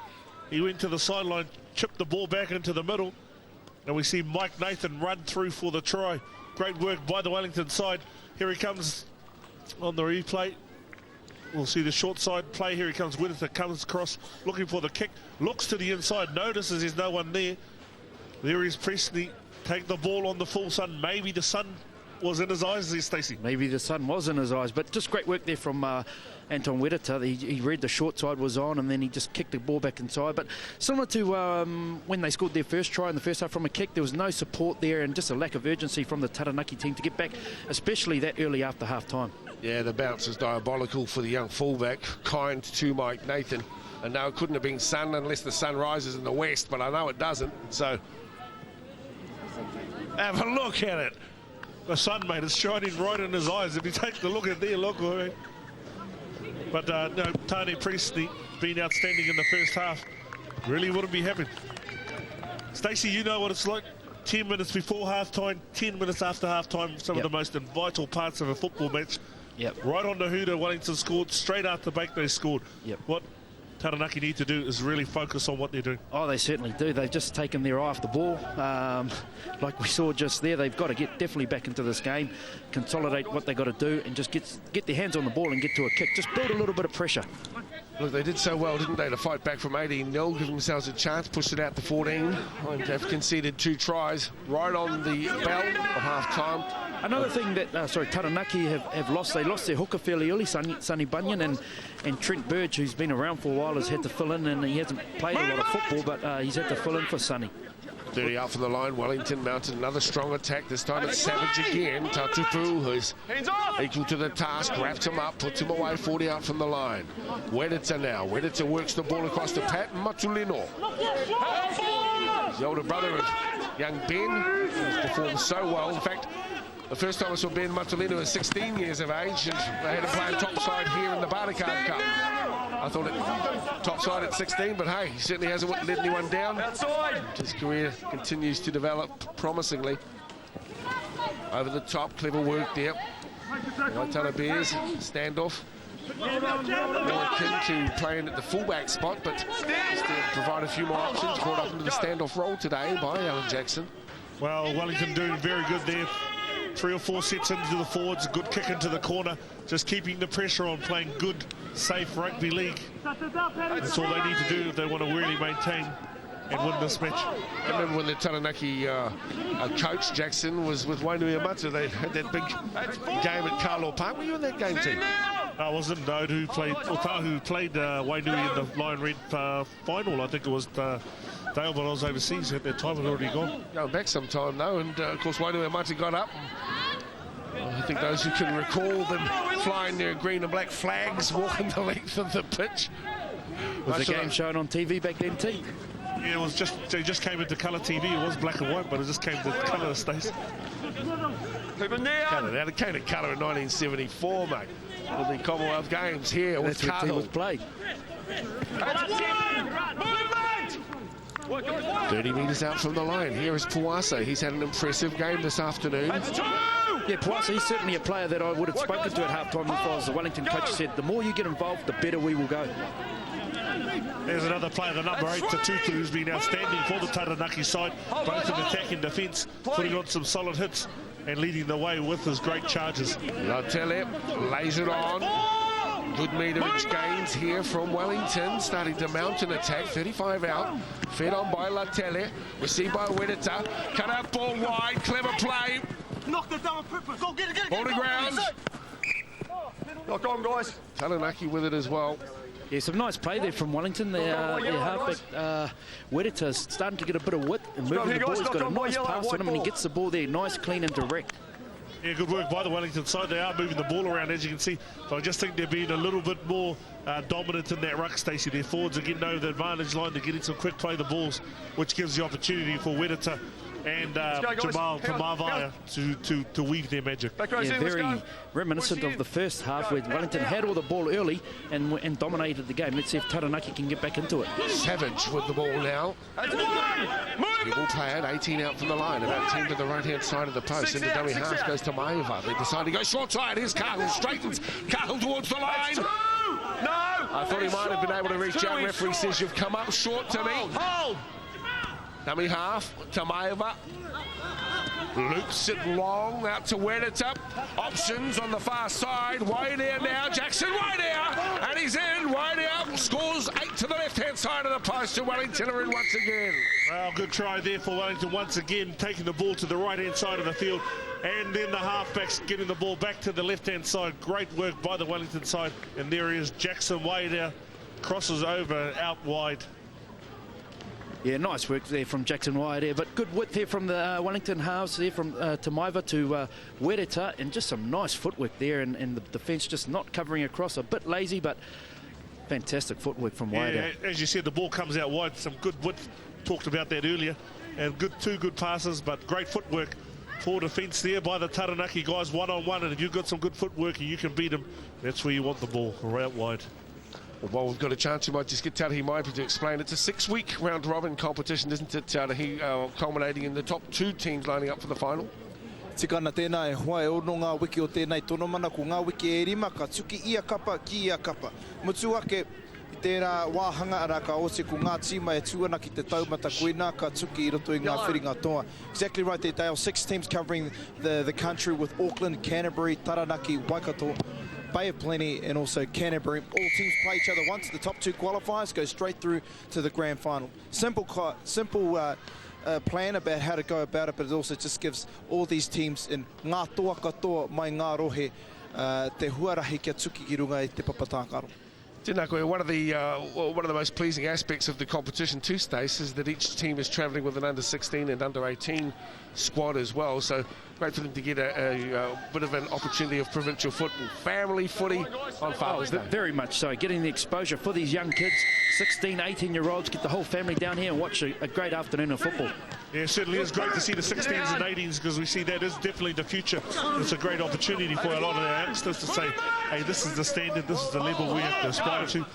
B: He went to the sideline, chipped the ball back into the middle. And we see Mike Nathan run through for the try. Great work by the Wellington side. Here he comes on the replay. We'll see the short side play. Here he comes with it. Comes across looking for the kick. Looks to the inside. Notices there's no one there. There is Presney. Take the ball on the full sun. Maybe the sun was in his eyes there, Stacey.
C: Maybe the sun was in his eyes. But just great work there from Anton Wedita. He read the short side was on, and then he just kicked the ball back inside. But similar to when they scored their first try in the first half from a kick, there was no support there and just a lack of urgency from the Taranaki team to get back, especially that early after half-time.
A: Yeah, the bounce is diabolical for the young fullback, kind to Mike Nathan. And no, it couldn't have been sun unless the sun rises in the west, but I know it doesn't. So have a look at it.
B: The sun, mate, is shining right in his eyes. If you take the look at there, look. But no, Tani Presney been outstanding in the first half. Really wouldn't be happy. Stacey, you know what it's like. 10 minutes before halftime, 10 minutes after halftime, some of the most vital parts of a football match.
C: Yep.
B: Right on the hooter, Wellington scored. Straight after break, they scored.
C: Yep.
B: What Taranaki need to do is really focus on what they're doing.
C: Oh, they certainly do. They've just taken their eye off the ball. Like we saw just there, they've got to get definitely back into this game, consolidate what they've got to do, and just get their hands on the ball and get to a kick. Just build a little bit of pressure.
A: Look, they did so well, didn't they, to fight back from 18-0, give themselves a chance, pushed it out to 14, and have conceded 2 tries right on the bell of half-time.
C: Another thing that, Taranaki have lost, they lost their hooker fairly early, Sonny Bunyan, and Trent Burge, who's been around for a while, has had to fill in, and he hasn't played a lot of football, but he's had to fill in for Sonny.
A: 30 out from the line, Wellington mounted another strong attack. This time it's Savage again. Tatupu, who's equal to the task, wraps him up, puts him away, 40 out from the line. Wedita now. Wedita works the ball across to Pat Matulino. The older brother of young Ben, who's performed so well. In fact, the first time I saw Ben Matulino was 16 years of age, and they had him playing topside here in the Barnacard Cup. I thought it topside at 16, but hey, he certainly hasn't let anyone down. His career continues to develop promisingly. Over the top, clever work there. Waitara Bears, standoff. More akin to playing at the fullback spot, but still provide a few more options. Brought up into the standoff role today by Alan Jackson.
B: Well, Wellington doing very good there. 3 or 4 sets into the forwards, good kick into the corner, just keeping the pressure on, playing good, safe rugby league. That's all they need to do if they want to really maintain and win this match.
A: I remember when the Taranaki coach, Jackson, was with Wainui Amata. They had that big game at Carlaw Park. Were you in that game too?
B: I wasn't. Node who played, Otahu played Wainui in the Lion Red final. I think it was Dale, but I was overseas at that time. It had already gone.
A: Going back some time though, and of course Wainui Amata got up. I think those who can recall them flying their green and black flags, walking the length of the pitch.
C: Was the game shown on TV back then too?
B: Yeah, it was just, it just came into colour TV. It was black and white, but it just came to colour stays.
A: It came to colour in 1974, mate. With the Commonwealth Games here with
C: Carl was played.
A: 30 metres out from the line. Here is Puasa. He's had an impressive game this afternoon.
C: Yeah, Puasa, he's certainly a player that I would have spoken to at half-time if I was the Wellington coach. Said, the more you get involved, the better we will go.
B: There's another player, the number 8, Tatutu, who's been outstanding for the Taranaki side, both in attack and defence, putting on some solid hits and leading the way with his great charges.
A: Latele lays it on. Good meterage gains here from Wellington, starting to mount an attack. 35 out, fed on by Latele, received by Wedita. Cut out ball wide, clever play.
D: Knocked it down on purpose. Go get it.
A: Ball to ground.
D: Lock on, guys.
A: Taranaki with it as well.
C: Yeah, some nice play there from Wellington. Their halfback Wedita's starting to get a bit of width and moving the ball. He's got a nice pass on him and he gets the ball there, nice, clean and direct.
B: Yeah, good work by the Wellington side. They are moving the ball around, as you can see. But I just think they're being a little bit more dominant in that ruck, Stacey. Their forwards are getting over the advantage line. They're getting some quick play the balls, which gives the opportunity for Wedita and Jamal Tamavaya to weave their magic.
C: Yeah, very reminiscent of the first half where Wellington had all the ball early and dominated the game. Let's see if Taranaki can get back into it.
A: Savage with the ball now. He will play it, 18 out from the line, about 10 to the right-hand side of the post. Into dummy half goes to Maeva. They decide to go short side. Here's Cahill, straightens. Cahill towards the line. No! I thought he might have been able to reach out. Referee says you've come up short to me. Hold! Dummy half, Tamaeva. Loops it long out to Wedita. Options on the far side. Way there now. Jackson way there. And he's in. Way there. Scores 8 to the left-hand side of the post. And Wellington are in once again.
B: Well, good try there for Wellington once again, taking the ball to the right-hand side of the field. And then the halfbacks getting the ball back to the left-hand side. Great work by the Wellington side. And there he is, Jackson way there. Crosses over, out wide.
C: Yeah, nice work there from Jackson Wyatt there, but good width there from the Wellington halves there from Tamaiva to Wedita, and just some nice footwork there, and the defence just not covering across, a bit lazy, but fantastic footwork from Wyatt.
B: Yeah, as you said, the ball comes out wide, some good width, talked about that earlier, and two good passes, but great footwork for defence there by the Taranaki guys, one-on-one, and if you've got some good footwork and you can beat them, that's where you want the ball, out wide.
A: Well, we've got a chance. We might just get Tarahi Maipi to explain. It's a 6-week round-robin competition, isn't it, Tarahi, culminating in the top 2 teams lining up for the final?
E: Tikana tēnā e hoa e ono ngā wiki o tēnei tono mana ko ngā wiki e rima ka tuki ia kapa ki ia kapa. Mutu ake I tērā wāhanga ara ka ose ko ngā tīma e tuana ki te taumata koina ka tuki I roto I ngā whiringa toa. Exactly right there, Dale. 6 teams covering the country with Auckland, Canterbury, Taranaki, Waikato, Bay of Plenty and also Canterbury. All teams play each other once. The top 2 qualifiers go straight through to the grand final. Simple plan about how to go about it, but it also just gives all these teams in ngā toa katoa mai ngā rohe te huarahi kia tuki ki runga I te papatākaro.
A: Tēnā koe, one of the most pleasing aspects of the competition too, Stace, is that each team is travelling with an under-16 and under-18 squad as well. So great for them to get a bit of an opportunity of provincial football, family footy on Father's Day.
C: Very much so. Getting the exposure for these young kids, 16, 18-year-olds, get the whole family down here and watch a great afternoon of football.
B: Yeah, it certainly is great to see the 16s and 18s because we see that is definitely the future. It's a great opportunity for a lot of our youngsters to say, hey, this is the standard, this is the level we have to aspire to.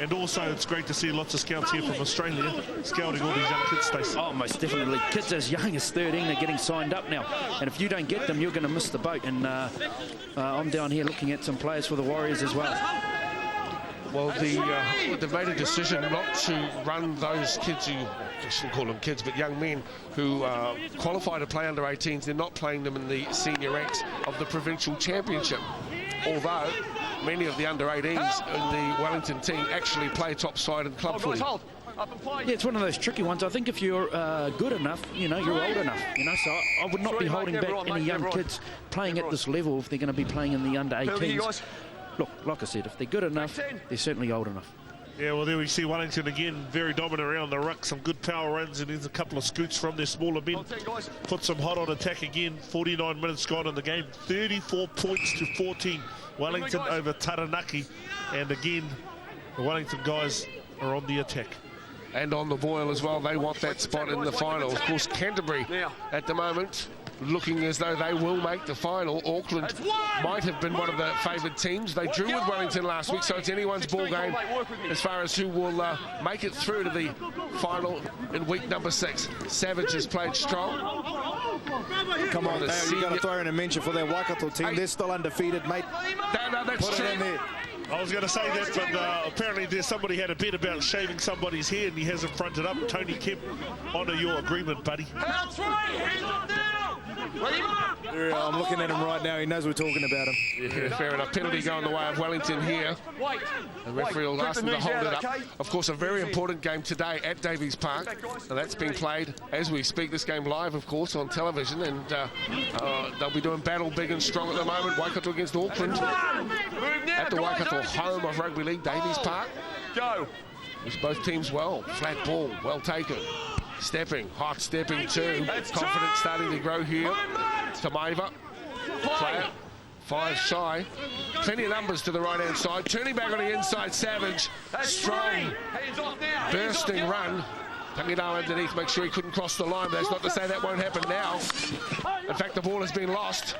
B: And also, it's great to see lots of scouts here from Australia scouting all these young kids, Stacey.
C: Oh, most definitely. Kids as young as 13 are getting signed up now. And if you don't get them, you're going to miss the boat. And I'm down here looking at some players for the Warriors as well.
A: Well, they've made a decision not to run those kids who, I shouldn't call them kids, but young men who qualify to play under 18s. They're not playing them in the senior ranks of the provincial championship. Although many of the under 18s in the Wellington team actually play top side in club footy.
C: Yeah, it's one of those tricky ones. I think if you're good enough, you know, you're old enough, you know, so I would not be holding back any young kids playing at this level if they're going to be playing in the under 18s. Look, like I said, if they're good enough, they're certainly old enough.
B: Yeah, well, there we see Wellington again, very dominant around the ruck, some good power runs, and there's a couple of scoots from their smaller men. Put some hot on attack again, 49 minutes gone in the game, 34 points to 14. Wellington over Taranaki, and again, the Wellington guys are on the attack.
A: And on the boil as well, they want that spot in the final. Of course, Canterbury at the moment looking as though they will make the final. Auckland might have been one of the favoured teams. They drew with Wellington last week, so it's anyone's ball game as far as who will make it through to the final in week number 6. Savage has played strong.
E: Come on, Dale, you've got to throw in a mention for that Waikato team. They're still undefeated, mate.
A: No, that's
E: Put
A: true.
E: it in there.
B: I was going to say that, but apparently there's somebody had a bet about shaving somebody's hair and he hasn't fronted up. Tony Kemp, honour your agreement, buddy.
E: I'm looking at him right now. He knows we're talking about him.
A: Yeah, fair enough. Penalty going the way of Wellington here. The referee will ask them to hold it up. Of course, a very important game today at Davies Park. And that's being played as we speak. This game live, of course, on television. And they'll be doing battle big and strong at the moment. Waikato against Auckland. At the Waikato home of rugby league, Davies Park.
D: Go.
A: It's both teams well. Flat ball, well taken. Stepping, hot stepping too. Confidence starting to grow here. Tamaiva, player, 5 shy. Plenty of numbers to the right-hand side. Turning back on the inside, Savage. Strong, bursting run. Tangidao underneath, make sure he couldn't cross the line. That's not to say that won't happen now. In fact, the ball has been lost.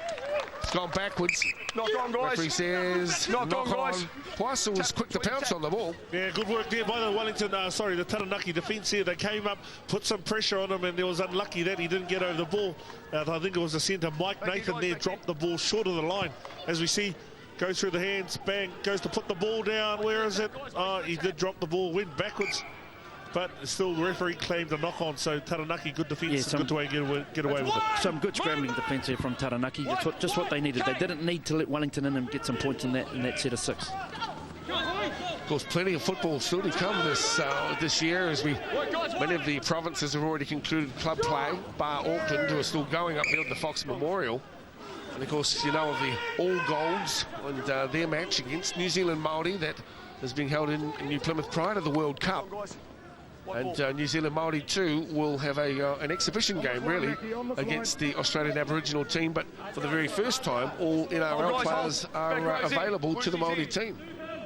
A: It's gone backwards.
D: Knock on, guys.
A: Referee says knock on. Poisson was quick to pounce on the ball.
B: Yeah, good work there by the Wellington, the Taranaki defence here. They came up, put some pressure on him, and it was unlucky that he didn't get over the ball. I think it was the centre, Mike Nathan there, dropped the ball short of the line. As we see, goes through the hands, bang, goes to put the ball down. Where is it? He did drop the ball, went backwards. But still, the referee claimed a knock-on, so Taranaki, good defence, good way to get away with it.
C: Some good scrambling defence here from Taranaki, just what they needed. They didn't need to let Wellington in and get some points in that set of 6.
A: Of course, plenty of football still to come this year, as many of the provinces have already concluded club play, bar Auckland, who are still going up there at the Fox Memorial. And of course, you know of the All Golds and their match against New Zealand Māori that has been held in New Plymouth prior to the World Cup. And New Zealand Māori too will have an exhibition game really against the Australian Aboriginal team, but for the very first time all NRL players are available to the Māori team.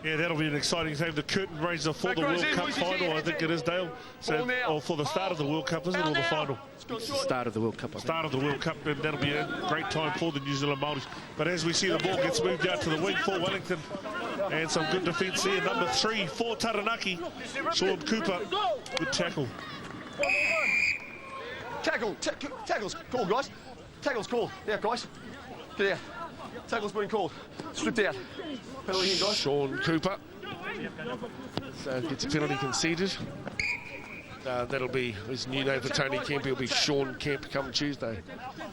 B: Yeah, that'll be an exciting thing. The curtain raiser for the World Cup final, I think it is, Dale. So, or for the start of the World Cup, is it, or the final?
C: Start of the World Cup, I think.
B: Start of the World Cup, and that'll be a great time for the New Zealand Māoris. But as we see, the ball gets moved out to the wing for Wellington. And some good defence there. Number 3 for Taranaki, Sean Cooper. Good tackle.
D: Tackle's called, guys. Tackle's called. Yeah, guys. Get out. Tackle's been called. Stripped out. Penalty here, guys.
A: Sean Cooper So gets a penalty conceded. That'll be his new name for Tony Kemp. He'll be Sean Kemp come Tuesday.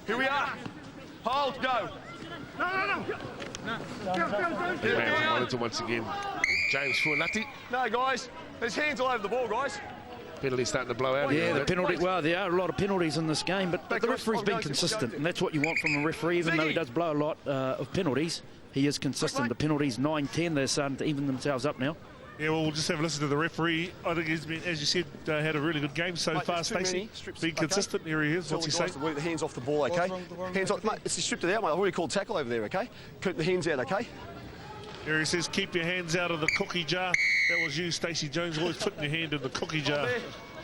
D: Here we are. Hold, go.
A: Big man from Wellington once again. James Fuanati.
D: No, guys. There's hands all over the ball, guys.
A: Penalty starting to blow out.
C: Yeah, the penalty. Well, there are a lot of penalties in this game, but the referee's been consistent, and that's what you want from a referee. Even though he does blow a lot of penalties, he is consistent. The penalties 9-10, they're starting to even themselves up now.
B: Yeah, well, we'll just have a listen to the referee. I think he's been, as you said, had a really good game so far, Stacey. Being consistent, here he is. What's he saying?
D: The hands off the ball, okay? Hands off, mate, it's stripped it out, mate. I've already called tackle over there, okay? Keep the hands out, okay?
B: Here he says, keep your hands out of the cookie jar. That was you, Stacey Jones, always putting your hand in the cookie jar.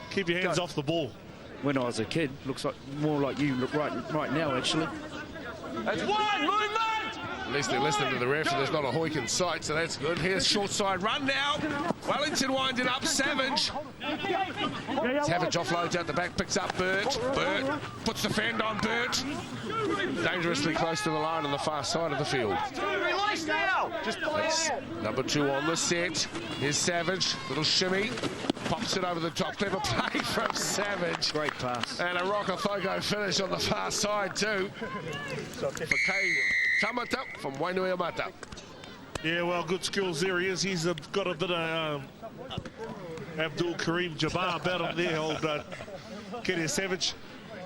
B: Keep your hands off the ball.
C: When I was a kid, looks like more like you look right now, actually.
D: That's one, movement!
A: At least they're listening to the ref, and there's not a hoik in sight, so that's good. Here's short side run now. Wellington winding up, Savage. Savage offloads out the back, picks up Burt. Burt puts the fend on Burt. Dangerously close to the line on the far side of the field.
D: Release now!
A: That's number 2 on the set. Here's Savage, little shimmy. Pops it over the top, clever play from Savage.
C: Great pass.
A: And a Rockafoko finish on the far side too. For Kay Tamata from Wainuiamata.
B: Yeah, well, good skills there he is. He's got a bit of Abdul Kareem Jabbar about him there. Old Kenny Savage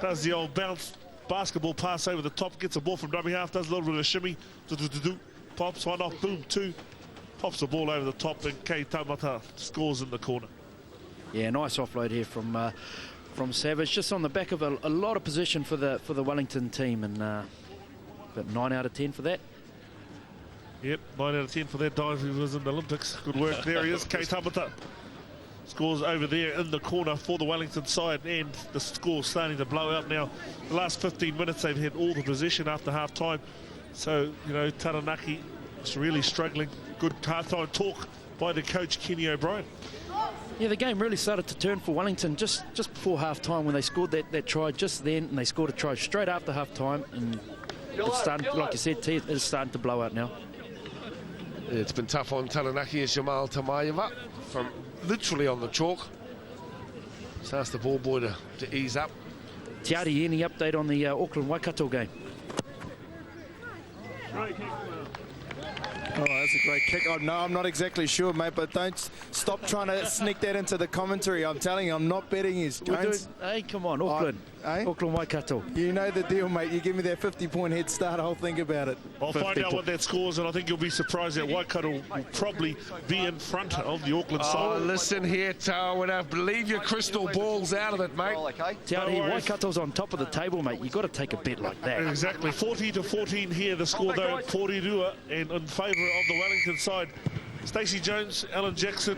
B: does the old bounce basketball pass over the top, gets the ball from dummy half, does a little bit of shimmy, pops one off, boom, 2, pops the ball over the top, and Kei Tamata scores in the corner.
C: Yeah, nice offload here from Savage, just on the back of a lot of position for the Wellington team, and about 9 out of 10 for that.
B: Yep, 9 out of 10 for that dive. He was in the Olympics. Good work. There he is, Kei Tamata. Scores over there in the corner for the Wellington side, and the score's starting to blow out now. The last 15 minutes they've had all the possession after half-time. So, you know, Taranaki is really struggling. Good half-time talk by the coach, Kenny O'Brien.
C: Yeah, the game really started to turn for Wellington just before half-time when they scored that try just then, and they scored a try straight after half-time, and it's starting, like you said, it's starting to blow out now.
A: It's been tough on Taranaki as Jamal Tamayeva from literally on the chalk. So ask the ball boy to ease up.
C: Tiari, any update on the Auckland Waikato game?
E: Oh, that's a great kick. Oh, no, I'm not exactly sure, mate, but don't stop trying to sneak that into the commentary. I'm telling you, I'm not betting you, Jones.
C: Hey, come on, Auckland. Auckland Waikato.
E: You know the deal, mate. You give me that 50-point head start, I'll think about it.
B: I'll find out what that scores, and I think you'll be surprised that Waikato will probably be in front of the Auckland side.
A: Oh, listen here, Tawina. Believe your crystal balls out of it, mate.
C: Tiari, Waikato's on top of the table, mate. You've got to take a bet like that.
B: Exactly. 40-14 here, the score, though. Porirua, and in favour of the Wellington side. Stacey Jones, Alan Jackson,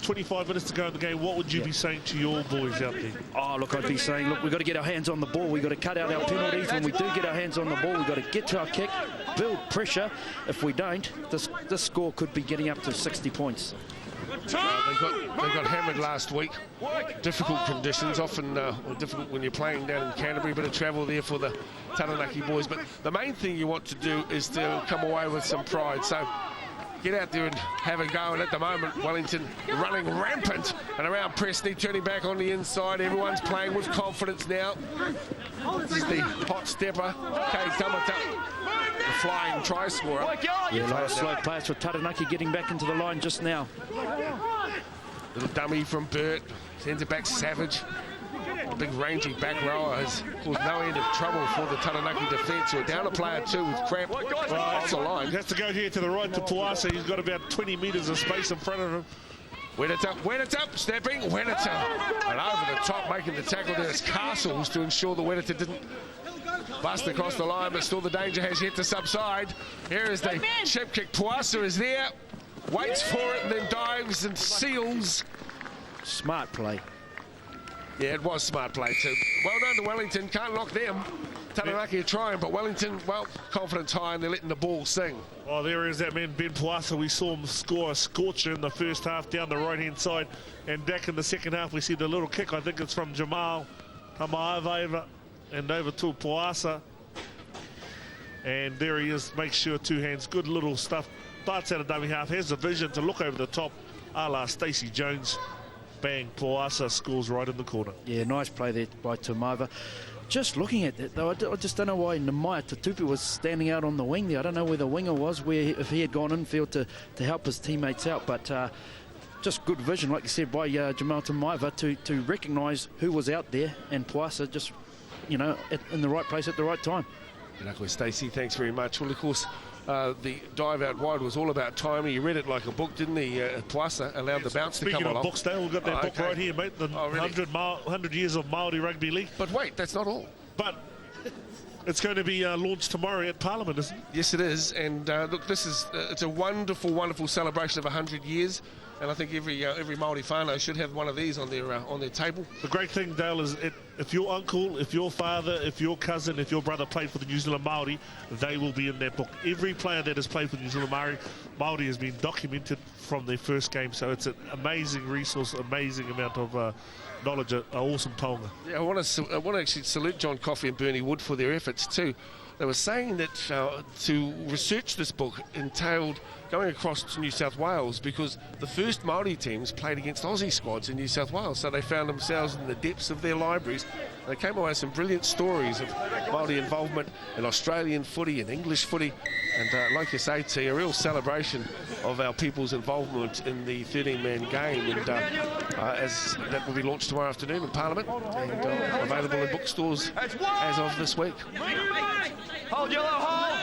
B: 25 minutes to go in the game. What would you be saying to your boys out there?
C: Oh, look, I'd be saying, look, we've got to get our hands on the ball. We've got to cut out our penalties. When we do get our hands on the ball, we've got to get to our kick, build pressure. If we don't, this score could be getting up to 60 points.
A: They got hammered last week. Difficult conditions, often difficult when you're playing down in Canterbury. A bit of travel there for the Taranaki boys. But the main thing you want to do is to come away with some pride. So get out there and have a go. And at the moment, Wellington running rampant and around Presney, turning back on the inside. Everyone's playing with confidence now. This is the hot stepper, Kei Tamata, the flying try scorer.
C: Yeah, a lot of slow pass for Taranaki getting back into the line just now.
A: Little dummy from Burt, sends it back Savage. The big rangy back rower has caused no end of trouble for the Taranaki defence, who are down a player too with cramp off the line.
B: He has to go here to the right to Puasa. He's got about 20 metres of space in front of him.
A: Wedeta, stepping, Wedeta. And over the top, making the tackle there is Castles to ensure the Wedeta didn't bust across the line, but still the danger has yet to subside. Here is the chip kick. Puasa is there, waits for it, and then dives and seals.
C: Smart play.
A: Yeah, it was smart play too. Well done to Wellington, can't lock them. Taranaki are trying, but Wellington, well, confidence high, and they're letting the ball sing.
B: Oh, there is that man, Ben Puasa. We saw him score a scorcher in the first half down the right-hand side. And back in the second half, we see the little kick. I think it's from Jamal Tamaeva and over to Puasa. And there he is, makes sure 2 hands. Good little stuff starts out of dummy half, has the vision to look over the top, a la Stacey Jones. Bang, Poasa scores right in the corner.
C: Yeah, nice play there by Tomaiva. Just looking at that, though, I just don't know why Namaya Tatupu was standing out on the wing there. I don't know where the winger was, if he had gone infield to help his teammates out, but just good vision, like you said, by Jamal Tomaiva to recognise who was out there, and Poasa just, you know, in the right place at the right time.
A: And Stacey, thanks very much. Well, of course, the dive out wide was all about timing. He read it like a book, didn't he? Poasa allowed the bounce to come along.
B: Speaking of books, Dale, we've got that book right here, mate. The 100 years of Māori rugby league.
A: But wait, that's not all.
B: But it's going to be launched tomorrow at Parliament, isn't it?
A: Yes, it is. And look, this is it's a wonderful, wonderful celebration of 100 years. And I think every Māori whānau should have one of these on their table.
B: The great thing, Dale, is if your uncle, if your father, if your cousin, if your brother played for the New Zealand Māori, they will be in that book. Every player that has played for the New Zealand Māori has been documented from their first game. So it's an amazing resource, amazing amount of knowledge, an awesome taonga.
A: Yeah, I want to actually salute John Coffey and Bernie Wood for their efforts too. They were saying that to research this book entailed going across to New South Wales because the first Māori teams played against Aussie squads in New South Wales, so they found themselves in the depths of their libraries. They came away with some brilliant stories of Māori involvement in Australian footy and English footy, and like you say, T, a real celebration of our people's involvement in the 13-man game, and as that will be launched tomorrow afternoon in Parliament and available in bookstores as of this week.
D: Hold yellow, hold!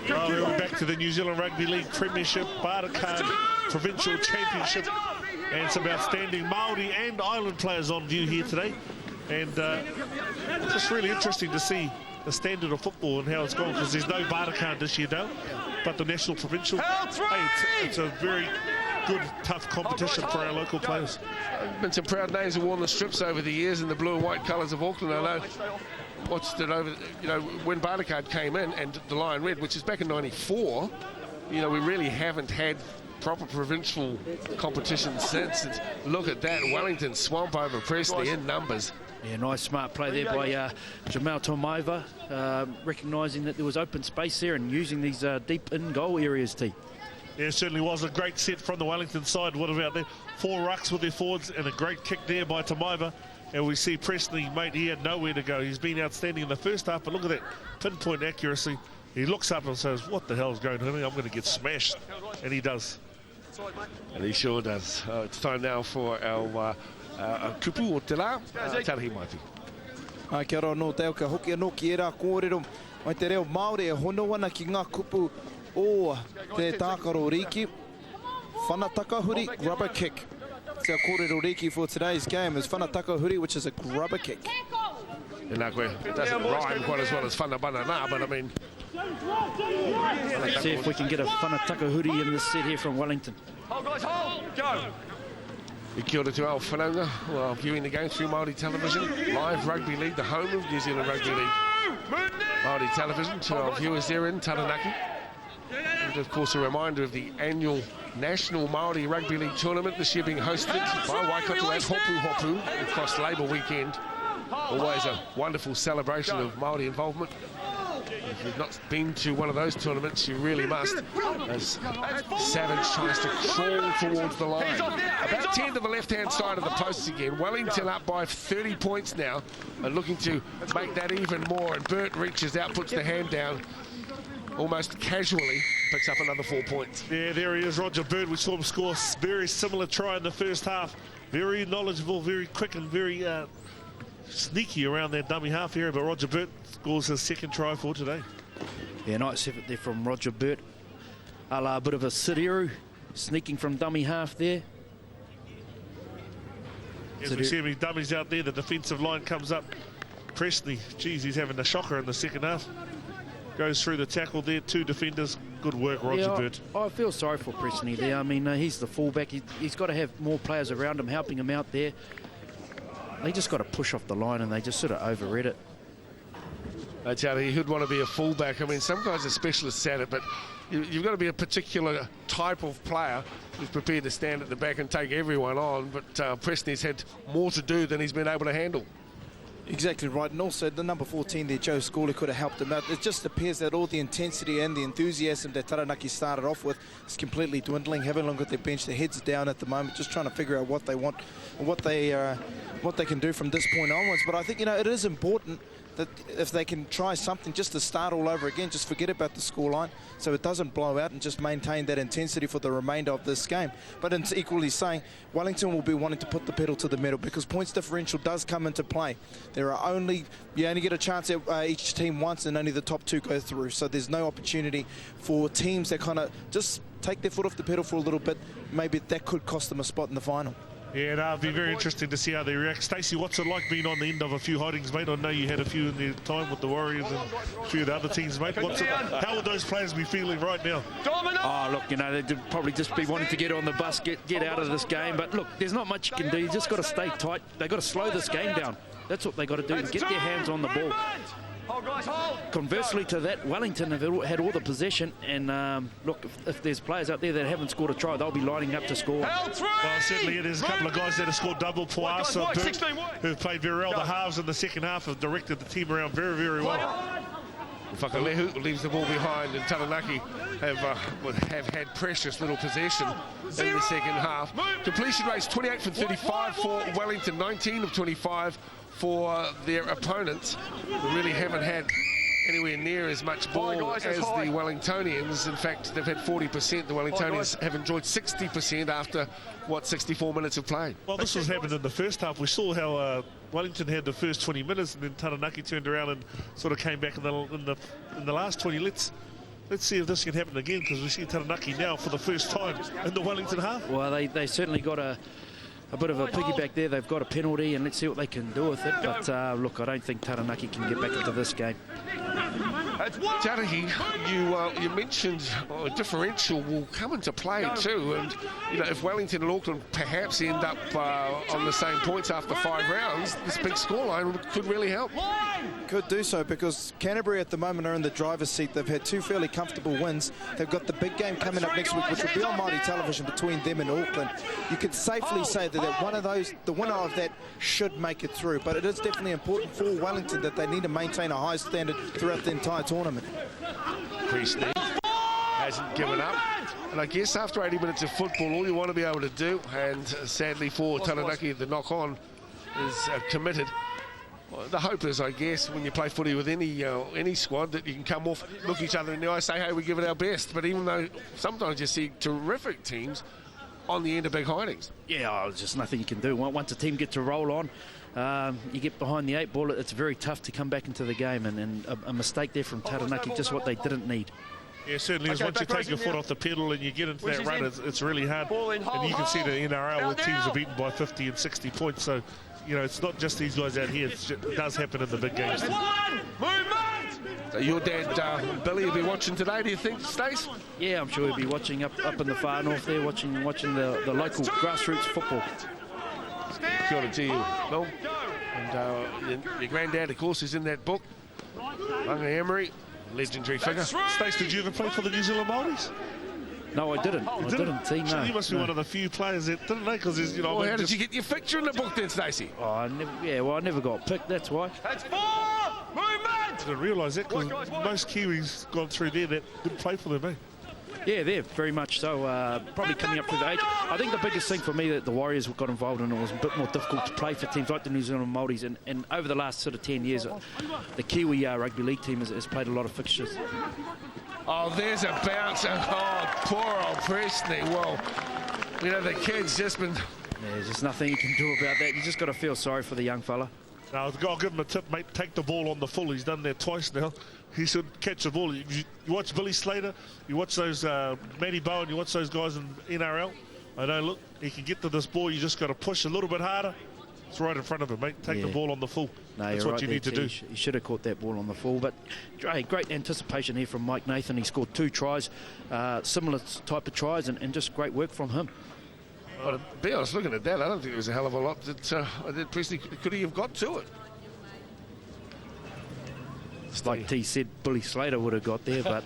D: Go!
B: Well, we're back to the New Zealand Rugby League Premiership, Bartercard Provincial Championship, and some outstanding Māori and Island players on view here today. And just really interesting to see the standard of football and how it's gone, because there's no Bartercard this year, Dale, but the National Provincial, it's a very good, tough competition for our local players.
A: Been some proud names who worn the strips over the years in the blue and white colours of Auckland. I know watched it over, you know, when Bartercard came in and the Lion Red, which is back in '94. You know, we really haven't had proper provincial competition since. Look at that, Wellington swamp over Presley in numbers.
C: Yeah, nice smart play there by Jamal Tomaiva, recognising that there was open space there and using these deep in-goal areas, T.
B: Yeah, it certainly was a great set from the Wellington side. What about there? 4 rucks with their forwards and a great kick there by Tomaiva. And we see Presley, mate, he had nowhere to go. He's been outstanding in the first half, but look at that pinpoint accuracy. He looks up and says, what the hell's going on here? I'm going to get smashed. And he does.
A: And he sure does. It's time now for our kupu o te rā, Tarahi Maipi.
E: Kia ora no teo ka hoki anō ki era kōrero. Mai te reo Māori e hono ana ki ngā kupu o te tākaro riki. Whanatakahuri, rubber kick. It's our kōrero riki for today's game is Whanatakahuri, which is a rubber kick.
A: It doesn't rhyme quite as well as Whanabanana, but I mean...
C: Let's see if we can get a Whanatakahuri in this set here from Wellington.
D: Hold, guys, hold! Go!
A: Kia ora to our whanaunga, well, viewing the game through Māori Television, live rugby league, the home of New Zealand Rugby League. Māori Television to our viewers there in Taranaki. And of course a reminder of the annual National Māori Rugby League Tournament, this year being hosted by Waikato at Hopu Hopu across Labour weekend. Always a wonderful celebration of Māori involvement. If you've not been to one of those tournaments, you really must, as Savage tries to crawl towards the line. About 10 to the left-hand side of the posts again. Wellington up by 30 points now and looking to make that even more. And Burt reaches out, puts the hand down, almost casually picks up another 4 points.
B: Yeah, there he is, Roger Burt. We saw him score a very similar try in the first half. Very knowledgeable, very quick and very sneaky around that dummy half area, but Roger Burt scores his second try for today.
C: Yeah, nice effort there from Roger Burt. A bit of a Siriru, sneaking from dummy half there.
B: As we see him, he dummies out there, the defensive line comes up. Presley, geez, he's having a shocker in the second half. Goes through the tackle there, 2 defenders. Good work, Roger Burt.
C: I feel sorry for Presley there. I mean, he's the fullback. He's got to have more players around him, helping him out there. They just got to push off the line, and they just sort of overread it.
A: I tell you, who'd want to be a fullback? I mean, some guys are specialists at it, but you've got to be a particular type of player who's prepared to stand at the back and take everyone on. But Preston's had more to do than he's been able to handle.
E: Exactly right, and also the number 14 there, Joe Scorley, could have helped him out. It just appears that all the intensity and the enthusiasm that Taranaki started off with is completely dwindling. Having a look at their bench, their heads down at the moment, just trying to figure out what they want and what they can do from this point onwards. But I think, you know, it is important that if they can try something just to start all over again, just forget about the scoreline so it doesn't blow out, and just maintain that intensity for the remainder of this game. But it's equally saying Wellington will be wanting to put the pedal to the metal, because points differential does come into play. You only get a chance at each team once, and only the top two go through. So there's no opportunity for teams that kind of just take their foot off the pedal for a little bit. Maybe that could cost them a spot in the final.
B: Yeah, and it'll be very interesting to see how they react. Stacey, what's it like being on the end of a few hidings, mate? I know you had a few in your time with the Warriors and a few of the other teams, mate. How would those players be feeling right now?
C: Oh, look, you know, they'd probably just be wanting to get on the bus, get out of this game. But look, there's not much you can do. You just got to stay tight. They've got to slow this game down. That's what they got to do, to get their hands on the ball. Conversely to that, Wellington have had all the possession, and look, if there's players out there that haven't scored a try, they'll be lining up to score.
B: Well, certainly there's a couple of guys that have scored double for us, who've played very well. The halves in the second half have directed the team around very, very well.
A: Whakalehu leaves the ball behind, and Taranaki have had precious little possession in the second half. Completion rates 28 from 35 for Wellington, 19 of 25 for their opponents, who really haven't had anywhere near as much ball as the Wellingtonians. In fact, they've had 40%. The Wellingtonians have enjoyed 60% after, 64 minutes of play.
B: Well, this was happened in the first half. We saw how Wellington had the first 20 minutes, and then Taranaki turned around and sort of came back in the last 20. Let's see if this can happen again, because we see Taranaki now for the first time in the Wellington half.
C: Well, they certainly got a bit of a piggyback there. They've got a penalty, and let's see what they can do with it. But look, I don't think Taranaki can get back into this game.
A: Taranaki, you mentioned differential will come into play too, and you know, if Wellington and Auckland perhaps end up on the same points after 5 rounds, this big scoreline could really help.
E: Could do so, because Canterbury at the moment are in the driver's seat. They've had 2 fairly comfortable wins. They've got the big game coming up next week, which will be on Māori television between them and Auckland. You could safely say that one of those, the winner of that, should make it through. But it is definitely important for Wellington that they need to maintain a high standard throughout the entire tournament.
A: Priestley hasn't given up, and I guess after 80 minutes of football, all you want to be able to do, and sadly for Taranaki, the knock-on is committed. Well, the hope is, I guess, when you play footy with any squad, that you can come off, look each other in the eye, say, hey, we give it our best. But even though sometimes you see terrific teams on the end of big hidings.
C: Yeah, there's just nothing you can do. Once a team gets to roll on, you get behind the 8 ball, it's very tough to come back into the game, and a mistake there from Taranaki, just what they didn't need.
B: Yeah, certainly is. Once you take your foot off the pedal and you get into that run, it's really hard. And you can see the NRL where teams are beaten by 50 and 60 points. So, you know, it's not just these guys out here. It does happen in the big games.
A: So your dad, Billy, will be watching today, do you think, Stace?
C: Yeah, I'm sure he'll be watching up in the far north there, watching the local grassroots football.
A: Kia ora to you, Bill. And your granddad, of course, is in that book. Bunga Emery, legendary figure.
B: Stace, did you ever play for the New Zealand Māoris?
C: No, I didn't. I didn't. See, no.
B: You must be one of the few players that didn't know, because you know.
A: Well, how did you get your picture in the book then, Stacey?
C: Oh, I never got picked. That's why.
B: I didn't realise that, because most Kiwis gone through there that didn't play for them, eh?
C: Yeah, they're very much so. Probably coming up through the age. I think the biggest thing for me that the Warriors got involved in, it was a bit more difficult to play for teams like the New Zealand Māoris, and over the last sort of 10 years, the Kiwi rugby league team has played a lot of fixtures.
A: Oh, there's a bounce. Oh, poor old Presley. Well, you know, the kid's just been...
C: Yeah, there's just nothing you can do about that. You just got to feel sorry for the young fella.
B: Now, I'll give him a tip, mate. Take the ball on the full. He's done that twice now. He should catch the ball. You watch Billy Slater, you watch those Matty Bowen, you watch those guys in NRL. I know, look, he can get to this ball. You just got to push a little bit harder. It's right in front of him, mate. Take the ball on the full.
C: No,
B: that's what you need to do.
C: He should have caught that ball on the full. But hey, great anticipation here from Mike Nathan. He scored 2 tries, similar type of tries, and just great work from him.
A: Well, to be honest, looking at that, I don't think there was a hell of a lot that Presley could he have got to it.
C: Like T said, Billy Slater would have got there, but...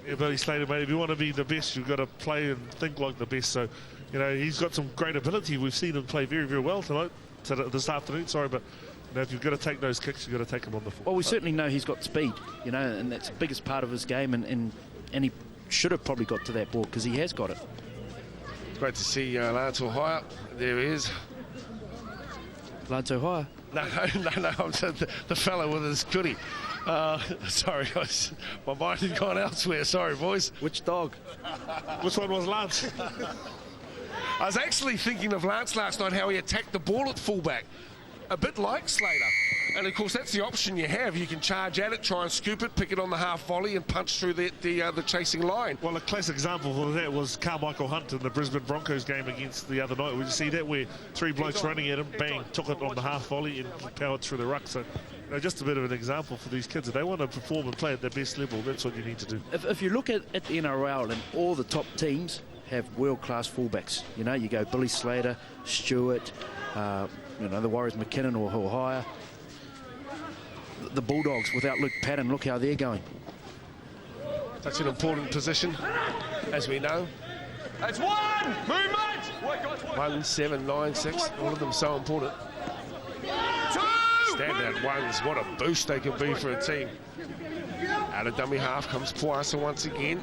B: Yeah, Billy Slater, mate, if you want to be the best, you've got to play and think like the best. So, you know, he's got some great ability. We've seen him play very, very well tonight, this afternoon, sorry, but Now, if you've got to take those kicks, you've got to take them on the full.
C: Well, we certainly know he's got speed, you know, and that's the biggest part of his game, and he should have probably got to that ball because he has got it.
A: Great to see Lance Ohio. There he is.
C: Lance Ohio?
A: No, I'm the fellow with his goodie. Sorry, guys. My mind had gone elsewhere. Sorry, boys.
C: Which dog?
B: Which one was Lance?
A: I was actually thinking of Lance last night, how he attacked the ball at fullback. A bit like Slater. And, of course, that's the option you have. You can charge at it, try and scoop it, pick it on the half volley and punch through the chasing line.
B: Well, a classic example of that was Carmichael Hunt in the Brisbane Broncos game against the other night. We see that where three blokes running at him, bang, took it on the half volley and powered through the ruck. So, you know, just a bit of an example for these kids. If they want to perform and play at their best level, that's what you need to do.
C: If you look at the NRL, and all the top teams have world-class fullbacks. You know, you go Billy Slater, Stewart, you know, the Warriors McKinnon or higher. The Bulldogs without Luke Patton, look how they're going.
A: Such an important position, as we know.
D: That's one! Movement!
A: 1, 7, 9, 6, all of them so important. Standout ones, what a boost they can be for a team. Out of dummy half comes Poisa once again.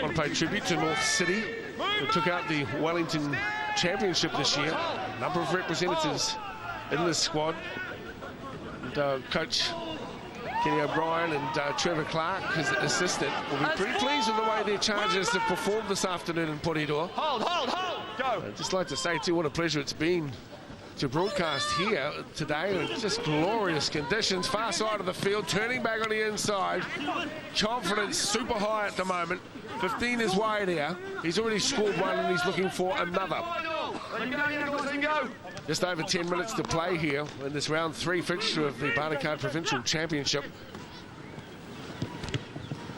A: Want to pay tribute to North City, who took out the Wellington Championship this year. A number of representatives in this squad. And, Coach Kenny O'Brien and Trevor Clark, his assistant, will be pretty pleased with the way their Chargers have performed this afternoon in Porirua.
D: Hold! Go!
A: I'd just like to say, too, what a pleasure it's been to broadcast here today. Just glorious conditions, far side of the field, turning back on the inside. Confidence super high at the moment. 15 is wide here. He's already scored one and he's looking for another. Just over 10 minutes to play here in this round 3 fixture of the Barnacoa Provincial Championship.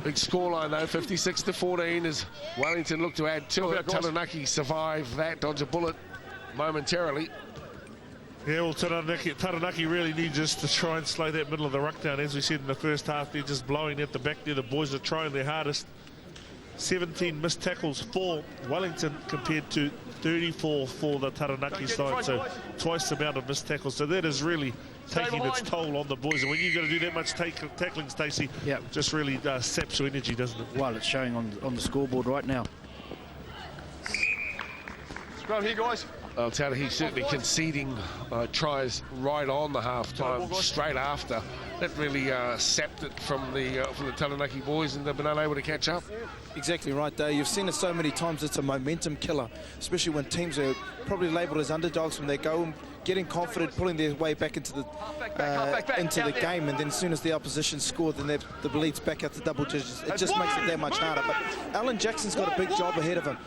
A: Big scoreline though, 56-14 as Wellington look to add to it. Taranaki survive that, dodge a bullet momentarily.
B: Yeah, well, Taranaki really needs just to try and slow that middle of the ruck down. As we said in the first half, they're just blowing at the back there. The boys are trying their hardest. 17 missed tackles for Wellington compared to 34 for the Taranaki side. So twice the amount of missed tackles. So that is really taking its toll on the boys. And when you've got to do that much tackling, Stacey, just really saps your energy, doesn't it?
C: Well, it's showing on the scoreboard right now.
D: Scrum here, guys.
A: I'll tell you, he's certainly conceding tries right on the half-time, straight after. That really sapped it from the Taranaki boys, and they've been unable to catch up.
E: Exactly right, Dave. You've seen it so many times. It's a momentum killer, especially when teams are probably labelled as underdogs when they go getting confident, pulling their way back into the game, and then as soon as the opposition score, then the lead's back out to double digits. It just makes it that much harder. But Alan Jackson's got a big job ahead of him.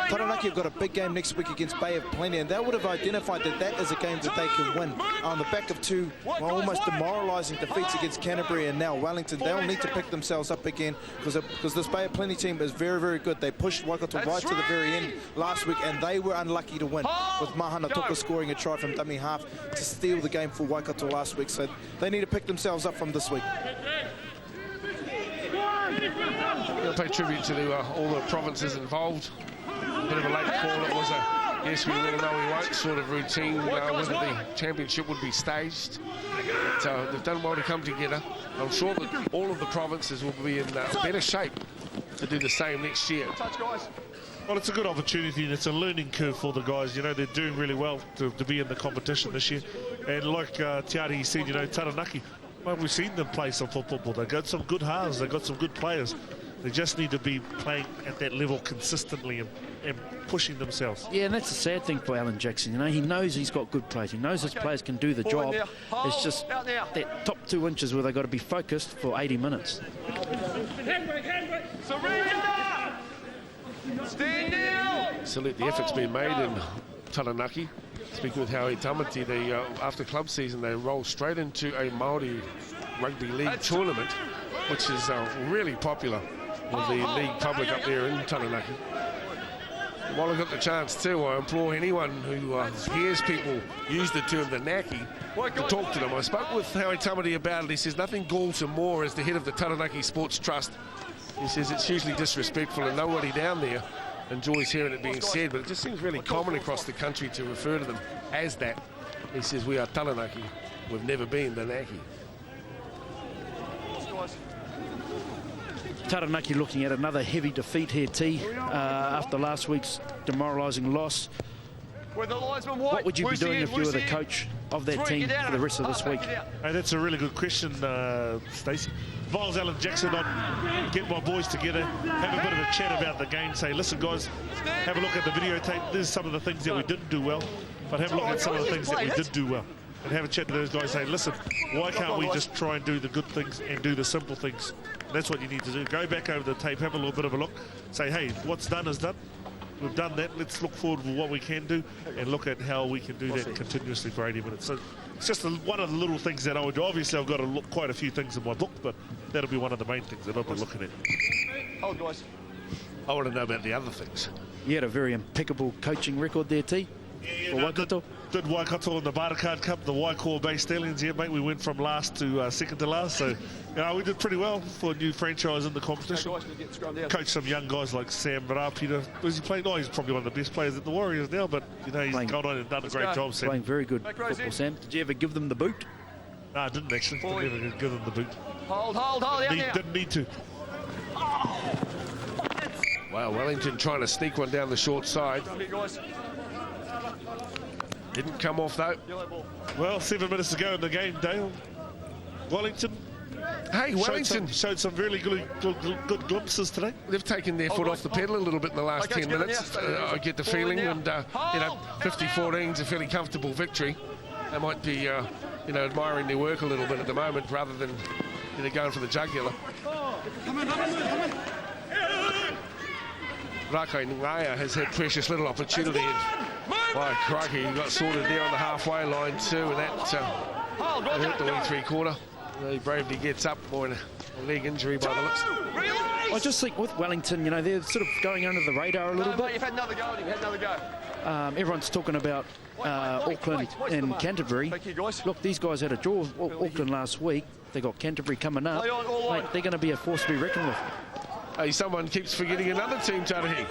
E: Taranaki have got a big game next week against Bay of Plenty, and they would have identified that is a game that they can win. On the back of two almost demoralising defeats against Canterbury and now Wellington, they'll need to pick themselves up again because this Bay of Plenty team is very, very good. They pushed Waikato right to the very end last week, and they were unlucky to win, with Mahana Tuka scoring a try from dummy half to steal the game for Waikato last week. So they need to pick themselves up from this week.
A: We'll pay tribute to all the provinces involved. A bit of a late call. It was a yes, we all know we won't sort of routine whether the championship would be staged. But they've done well to come together. I'm sure that all of the provinces will be in better shape to do the same next year.
B: Well, it's a good opportunity and it's a learning curve for the guys. You know, they're doing really well to be in the competition this year. And like Tiari said, you know, Taranaki, well, we've seen them play some football. They've got some good halves, they've got some good players. They just need to be playing at that level consistently and pushing themselves.
C: Yeah, and that's the sad thing for Alan Jackson. You know, he knows he's got good players. He knows his players can do the job. It's just that top 2 inches where they've got to be focused for 80 minutes.
A: Salute the efforts being made in Taranaki. Speaking with Howie Tamati, after club season, they roll straight into a Māori rugby league tournament, which is really popular with the league public up there in Taranaki. While I've got the chance too, I implore anyone who hears people use the term the Naki to talk to them. I spoke with Howie Tamati about it. He says nothing galls him more as the head of the Taranaki Sports Trust. He says it's hugely disrespectful and nobody down there enjoys hearing it being said, but it just seems really common across the country to refer to them as that. He says we are Taranaki. we've never been Taranaki.
C: Taranaki looking at another heavy defeat here, T, after last week's demoralising loss. What would you be doing if you were the coach of that team for the rest of this week?
B: Hey, that's a really good question, Stacey. Miles Allen Jackson, I'd get my boys together, have a bit of a chat about the game, say, listen, guys, have a look at the videotape. There's some of the things that we didn't do well, but have a look at some of the things that we did do well. And have a chat to those guys, say, listen, why can't we just try and do the good things and do the simple things? And that's what you need to do. Go back over the tape, have a little bit of a look, say, hey, what's done is done. We've done that. Let's look forward to what we can do and look at how we can do that continuously for 80 minutes. So it's just one of the little things that I would do. Obviously, I've got to look quite a few things in my book, but that'll be one of the main things that I'll be looking at.
D: Hold, guys.
A: I want to know about the other things.
C: You had a very impeccable coaching record there, T, for Waikato.
B: Did Waikato in the Bartercard Cup, the Waikor Bay Stallions here, mate. We went from last to second to last, so we did pretty well for a new franchise in the competition. Coached some young guys like Sam Rapida. Was he playing? Oh, he's probably one of the best players at the Warriors now, but he's gone on and done a great job, Sam.
C: Playing very good football, Sam. Did you ever give them the boot?
B: No, I didn't actually. Didn't ever give them the boot.
D: Hold.
B: Didn't need to.
A: Wow, Wellington trying to sneak one down the short side. Didn't come off though.
B: Well, 7 minutes to go in the game, Dale. Wellington.
A: Hey, Wellington
B: showed some really good glimpses today.
A: They've taken their foot off the pedal a little bit in the last 10 minutes. I get the feeling, and 50-14 is a fairly comfortable victory. They might be, admiring their work a little bit at the moment, rather than going for the jugular. Rako Ngaya has had precious little opportunity. Why, crikey, he got sorted there on the halfway line too, and that hurt the wing three-quarter. He bravely gets up, more in a leg injury by the looks.
C: I just think with Wellington, they're sort of going under the radar a little bit.
D: You've had another go.
C: Everyone's talking about Auckland and Canterbury. Look, these guys had a draw with Auckland last week. They got Canterbury coming up. Mate, they're going to be a force to be reckoned with.
A: Hey, someone keeps forgetting another team, Taranaki.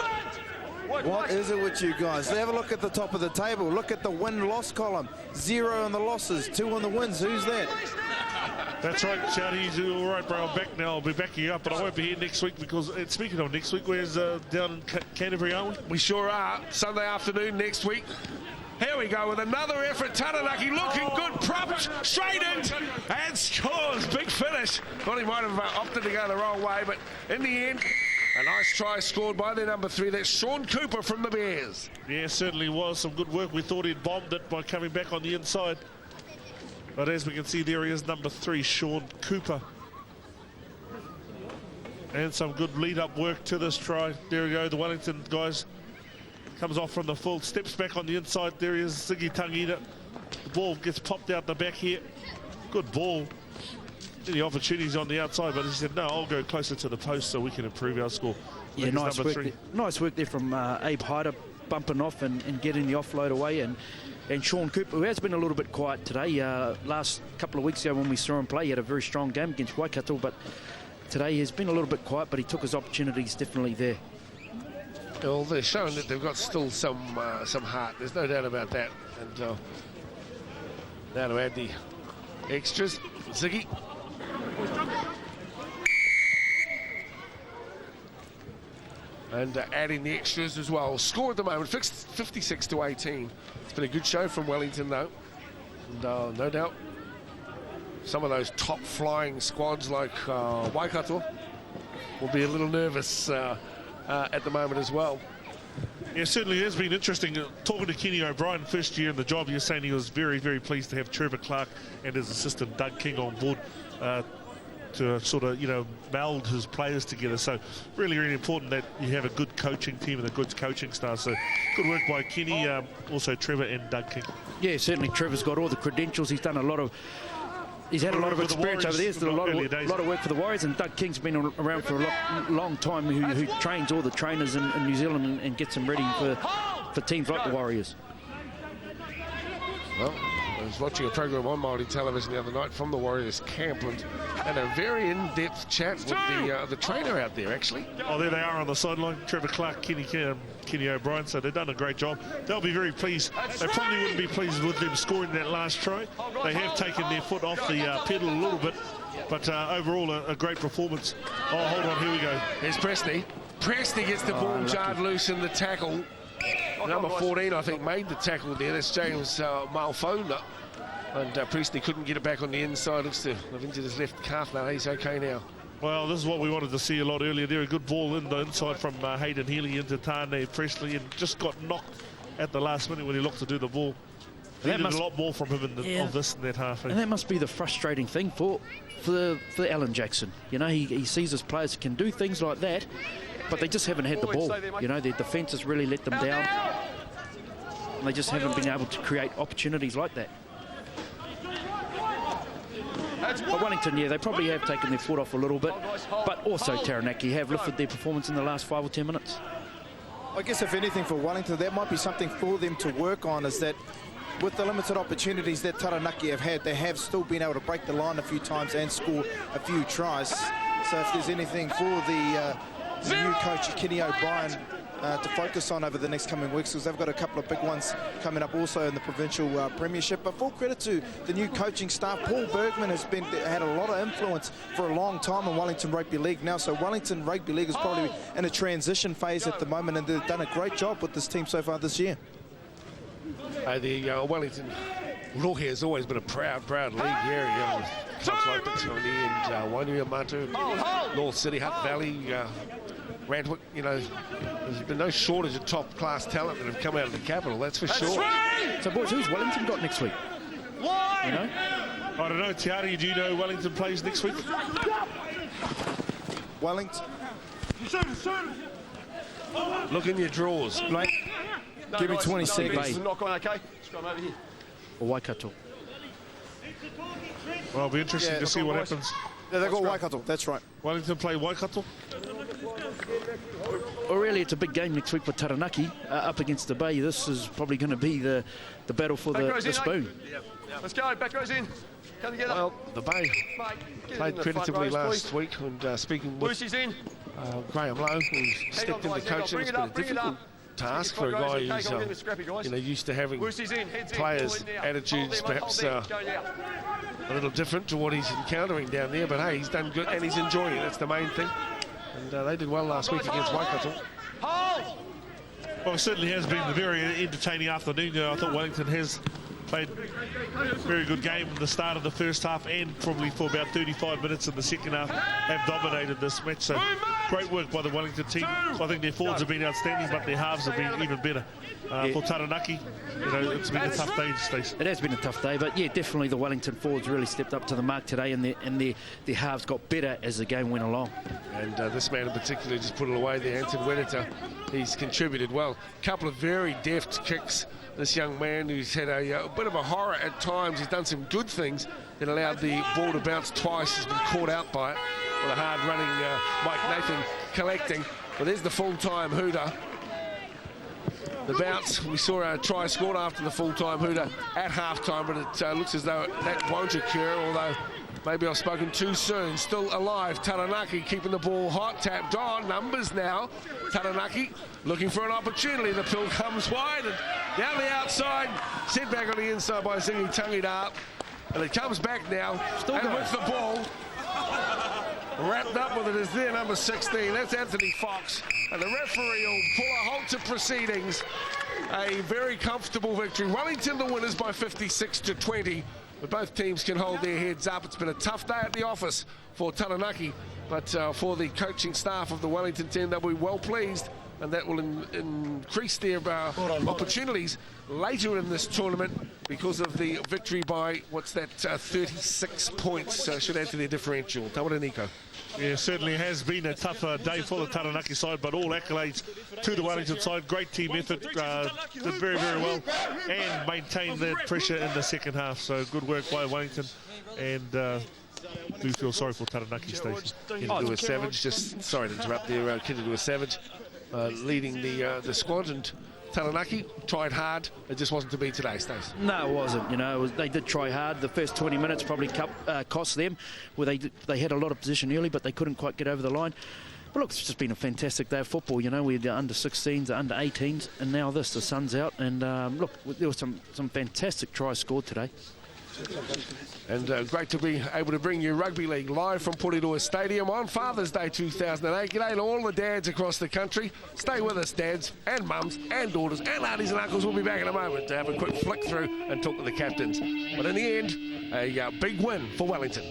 E: What is it with you guys? Have a look at the top of the table. Look at the win-loss column. 0 on the losses, 2 on the wins. Who's that?
B: That's right, Charlie. You're all right, bro. I'm back now. I'll be backing you up, but I won't be here next week because, speaking of next week, where's down in Canterbury, aren't we?
A: We sure are. Sunday afternoon next week. Here we go with another effort. Taranaki looking good, propped straight in and scores. Big finish. Well, he might have opted to go the wrong way, but in the end, a nice try scored by their number 3. That's Sean Cooper from the Bears.
B: Yeah, certainly was some good work. We thought he'd bombed it by coming back on the inside. But as we can see, there he is, number 3, Sean Cooper. And some good lead-up work to this try. There we go, the Wellington guys. Comes off from the full, steps back on the inside. There he is, Ziggy Tangita. The ball gets popped out the back here. Good ball. Any opportunities on the outside, but he said, no, I'll go closer to the post so we can improve our score.
C: Yeah, nice work there. Nice work there from Abe Hyder, bumping off and getting the offload away. And Sean Cooper, who has been a little bit quiet today. Last couple of weeks ago when we saw him play, he had a very strong game against Waikato, but today he's been a little bit quiet, but he took his opportunities definitely there.
A: Well, they're showing that they've got still some heart. There's no doubt about that. And now to add the extras, Ziggy. And adding the extras as well. Score at the moment, 56-18. It's been a good show from Wellington, though. And no doubt, some of those top-flying squads like Waikato will be a little nervous at the moment as well.
B: Yeah, certainly has been interesting. Talking to Kenny O'Brien, first year in the job, he was saying he was very, very pleased to have Trevor Clark and his assistant Doug King on board to sort of, meld his players together. So really, really important that you have a good coaching team and a good coaching staff. So good work by Kenny, also Trevor and Doug King.
C: Yeah, certainly Trevor's got all the credentials. He's done a lot of... He's had a lot of experience over there. He's done a lot of work for the Warriors, and Doug King's been around for a long time, who trains all the trainers in New Zealand and gets them ready for teams like the Warriors.
A: Well, I was watching a program on Māori television the other night from the Warriors camp and had a very in-depth chat with the trainer out there, actually.
B: Oh, there they are on the sideline. Trevor Clark, Kenny O'Brien, so they've done a great job. They'll be very pleased. They probably wouldn't be pleased with them scoring that last try. They have taken their foot off the pedal a little bit, but overall a great performance. Oh, hold on, here we go.
A: There's Presty. Presty gets the ball jarred loose in the tackle. Number 14, I think, made the tackle there. That's James Malfona. And Presty couldn't get it back on the inside. Looks to have injured his left calf now. He's okay now.
B: Well, this is what we wanted to see a lot earlier there. A good ball in the inside from Hayden Healy into Tane Presley, and just got knocked at the last minute when he looked to do the ball. Needed a lot more from him of this in that half.
C: And that must be the frustrating thing for Alan Jackson. You know, he sees his players can do things like that, but they just haven't had the ball. You know, their defence has really let them down. And they just haven't been able to create opportunities like that. But Wellington, yeah, they probably have taken their foot off a little bit, but also Taranaki have lifted their performance in the last 5 or 10 minutes.
E: I guess if anything for Wellington, that might be something for them to work on, is that with the limited opportunities that Taranaki have had, they have still been able to break the line a few times and score a few tries. So if there's anything for the new coach, Kenny O'Brien, to focus on over the next coming weeks, because they've got a couple of big ones coming up also in the provincial premiership. But full credit to the new coaching staff. Paul Bergman has had a lot of influence for a long time in Wellington Rugby League now. So Wellington Rugby League is probably in a transition phase at the moment, and they've done a great job with this team so far this year.
A: The Wellington Rohe has always been a proud league here. Clubs like Petone and Wainuiomatu, North City, Hutt Valley, Randwick, you know, there's been no shortage of top-class talent that have come out of the capital, that's for sure.
C: So, boys, who's Wellington got next week? You know?
B: I don't know, Tiari, do you know Wellington plays next week?
E: Wellington.
A: Look in your drawers.
E: Like, give me 20 seconds.
D: Knock on, okay? Just come over here.
C: Or Waikato?
B: Well, it'll be interesting to see what happens.
E: Yeah, they've got Waikato, that's right.
B: Wellington play Waikato.
C: Well, really, it's a big game next week for Taranaki up against the Bay. This is probably going to be the battle for the spoon.
D: Let's go, back rows in. Come together.
A: Well, the Bay played creditably last week, and speaking with Graham Lowe, who stepped into coaching, it's been a difficult task for a guy who's used to having players' attitudes perhaps a little different to what he's encountering down there, but hey, he's done good and he's enjoying it. That's the main thing. And they did well last week against Waikato.
B: Well, it certainly has been a very entertaining afternoon. I thought Wellington has played a very good game in the start of the first half, and probably for about 35 minutes in the second half have dominated this match. So great work by the Wellington team. I think their forwards have been outstanding, but their halves have been even better. For Taranaki, you know, it's been a tough day, Stacey.
C: It has been a tough day, but yeah, definitely the Wellington forwards really stepped up to the mark today, and their halves got better as the game went along.
A: And this man in particular just put it away there, Anton Wedeta. He's contributed well. A couple of very deft kicks. This young man who's had a bit of a horror at times. He's done some good things that allowed the ball to bounce twice. He's been caught out by it with a hard-running Mike Nathan collecting. But there's the full-time hooter. The bounce, we saw a try scored after the full-time hooter at half-time, but it looks as though that won't occur, although maybe I've spoken too soon. Still alive, Taranaki keeping the ball hot, tapped on, numbers now. Taranaki looking for an opportunity. The pill comes wide and down the outside, sent back on the inside by Zingi Tangida. And it comes back now, still and with the ball, wrapped up with it is their number 16. That's Anthony Fox. And the referee will pull a halt to proceedings. A very comfortable victory. Wellington the winners by 56-20. But both teams can hold their heads up. It's been a tough day at the office for Taranaki, but for the coaching staff of the Wellington team, they'll be well pleased, and that will increase their opportunities later in this tournament because of the victory by, 36 points. Should add to their differential. Tawana Nico.
B: Yeah, certainly has been a tougher day for the Taranaki side, but all accolades to the Wellington side. Great team effort, did very, very well, and maintained that pressure in the second half. So good work by Wellington, and do feel sorry for Taranaki, Stacey.
A: Kinidua Savage, just sorry to interrupt there, Kinidua Savage leading the squad, and Taranaki tried hard, it just wasn't to be today, Stace.
C: No, it wasn't. You know, they did try hard. The first 20 minutes probably cost them, where they had a lot of position early, but they couldn't quite get over the line. But look, it's just been a fantastic day of football. You know, we had under 16s, under 18s, and now the sun's out. And look, there were some fantastic tries scored today.
A: And great to be able to bring you Rugby League live from Porirua Stadium on Father's Day 2008. G'day to all the dads across the country. Stay with us, dads and mums and daughters and aunties and uncles. We'll be back in a moment to have a quick flick through and talk to the captains. But in the end, a big win for Wellington.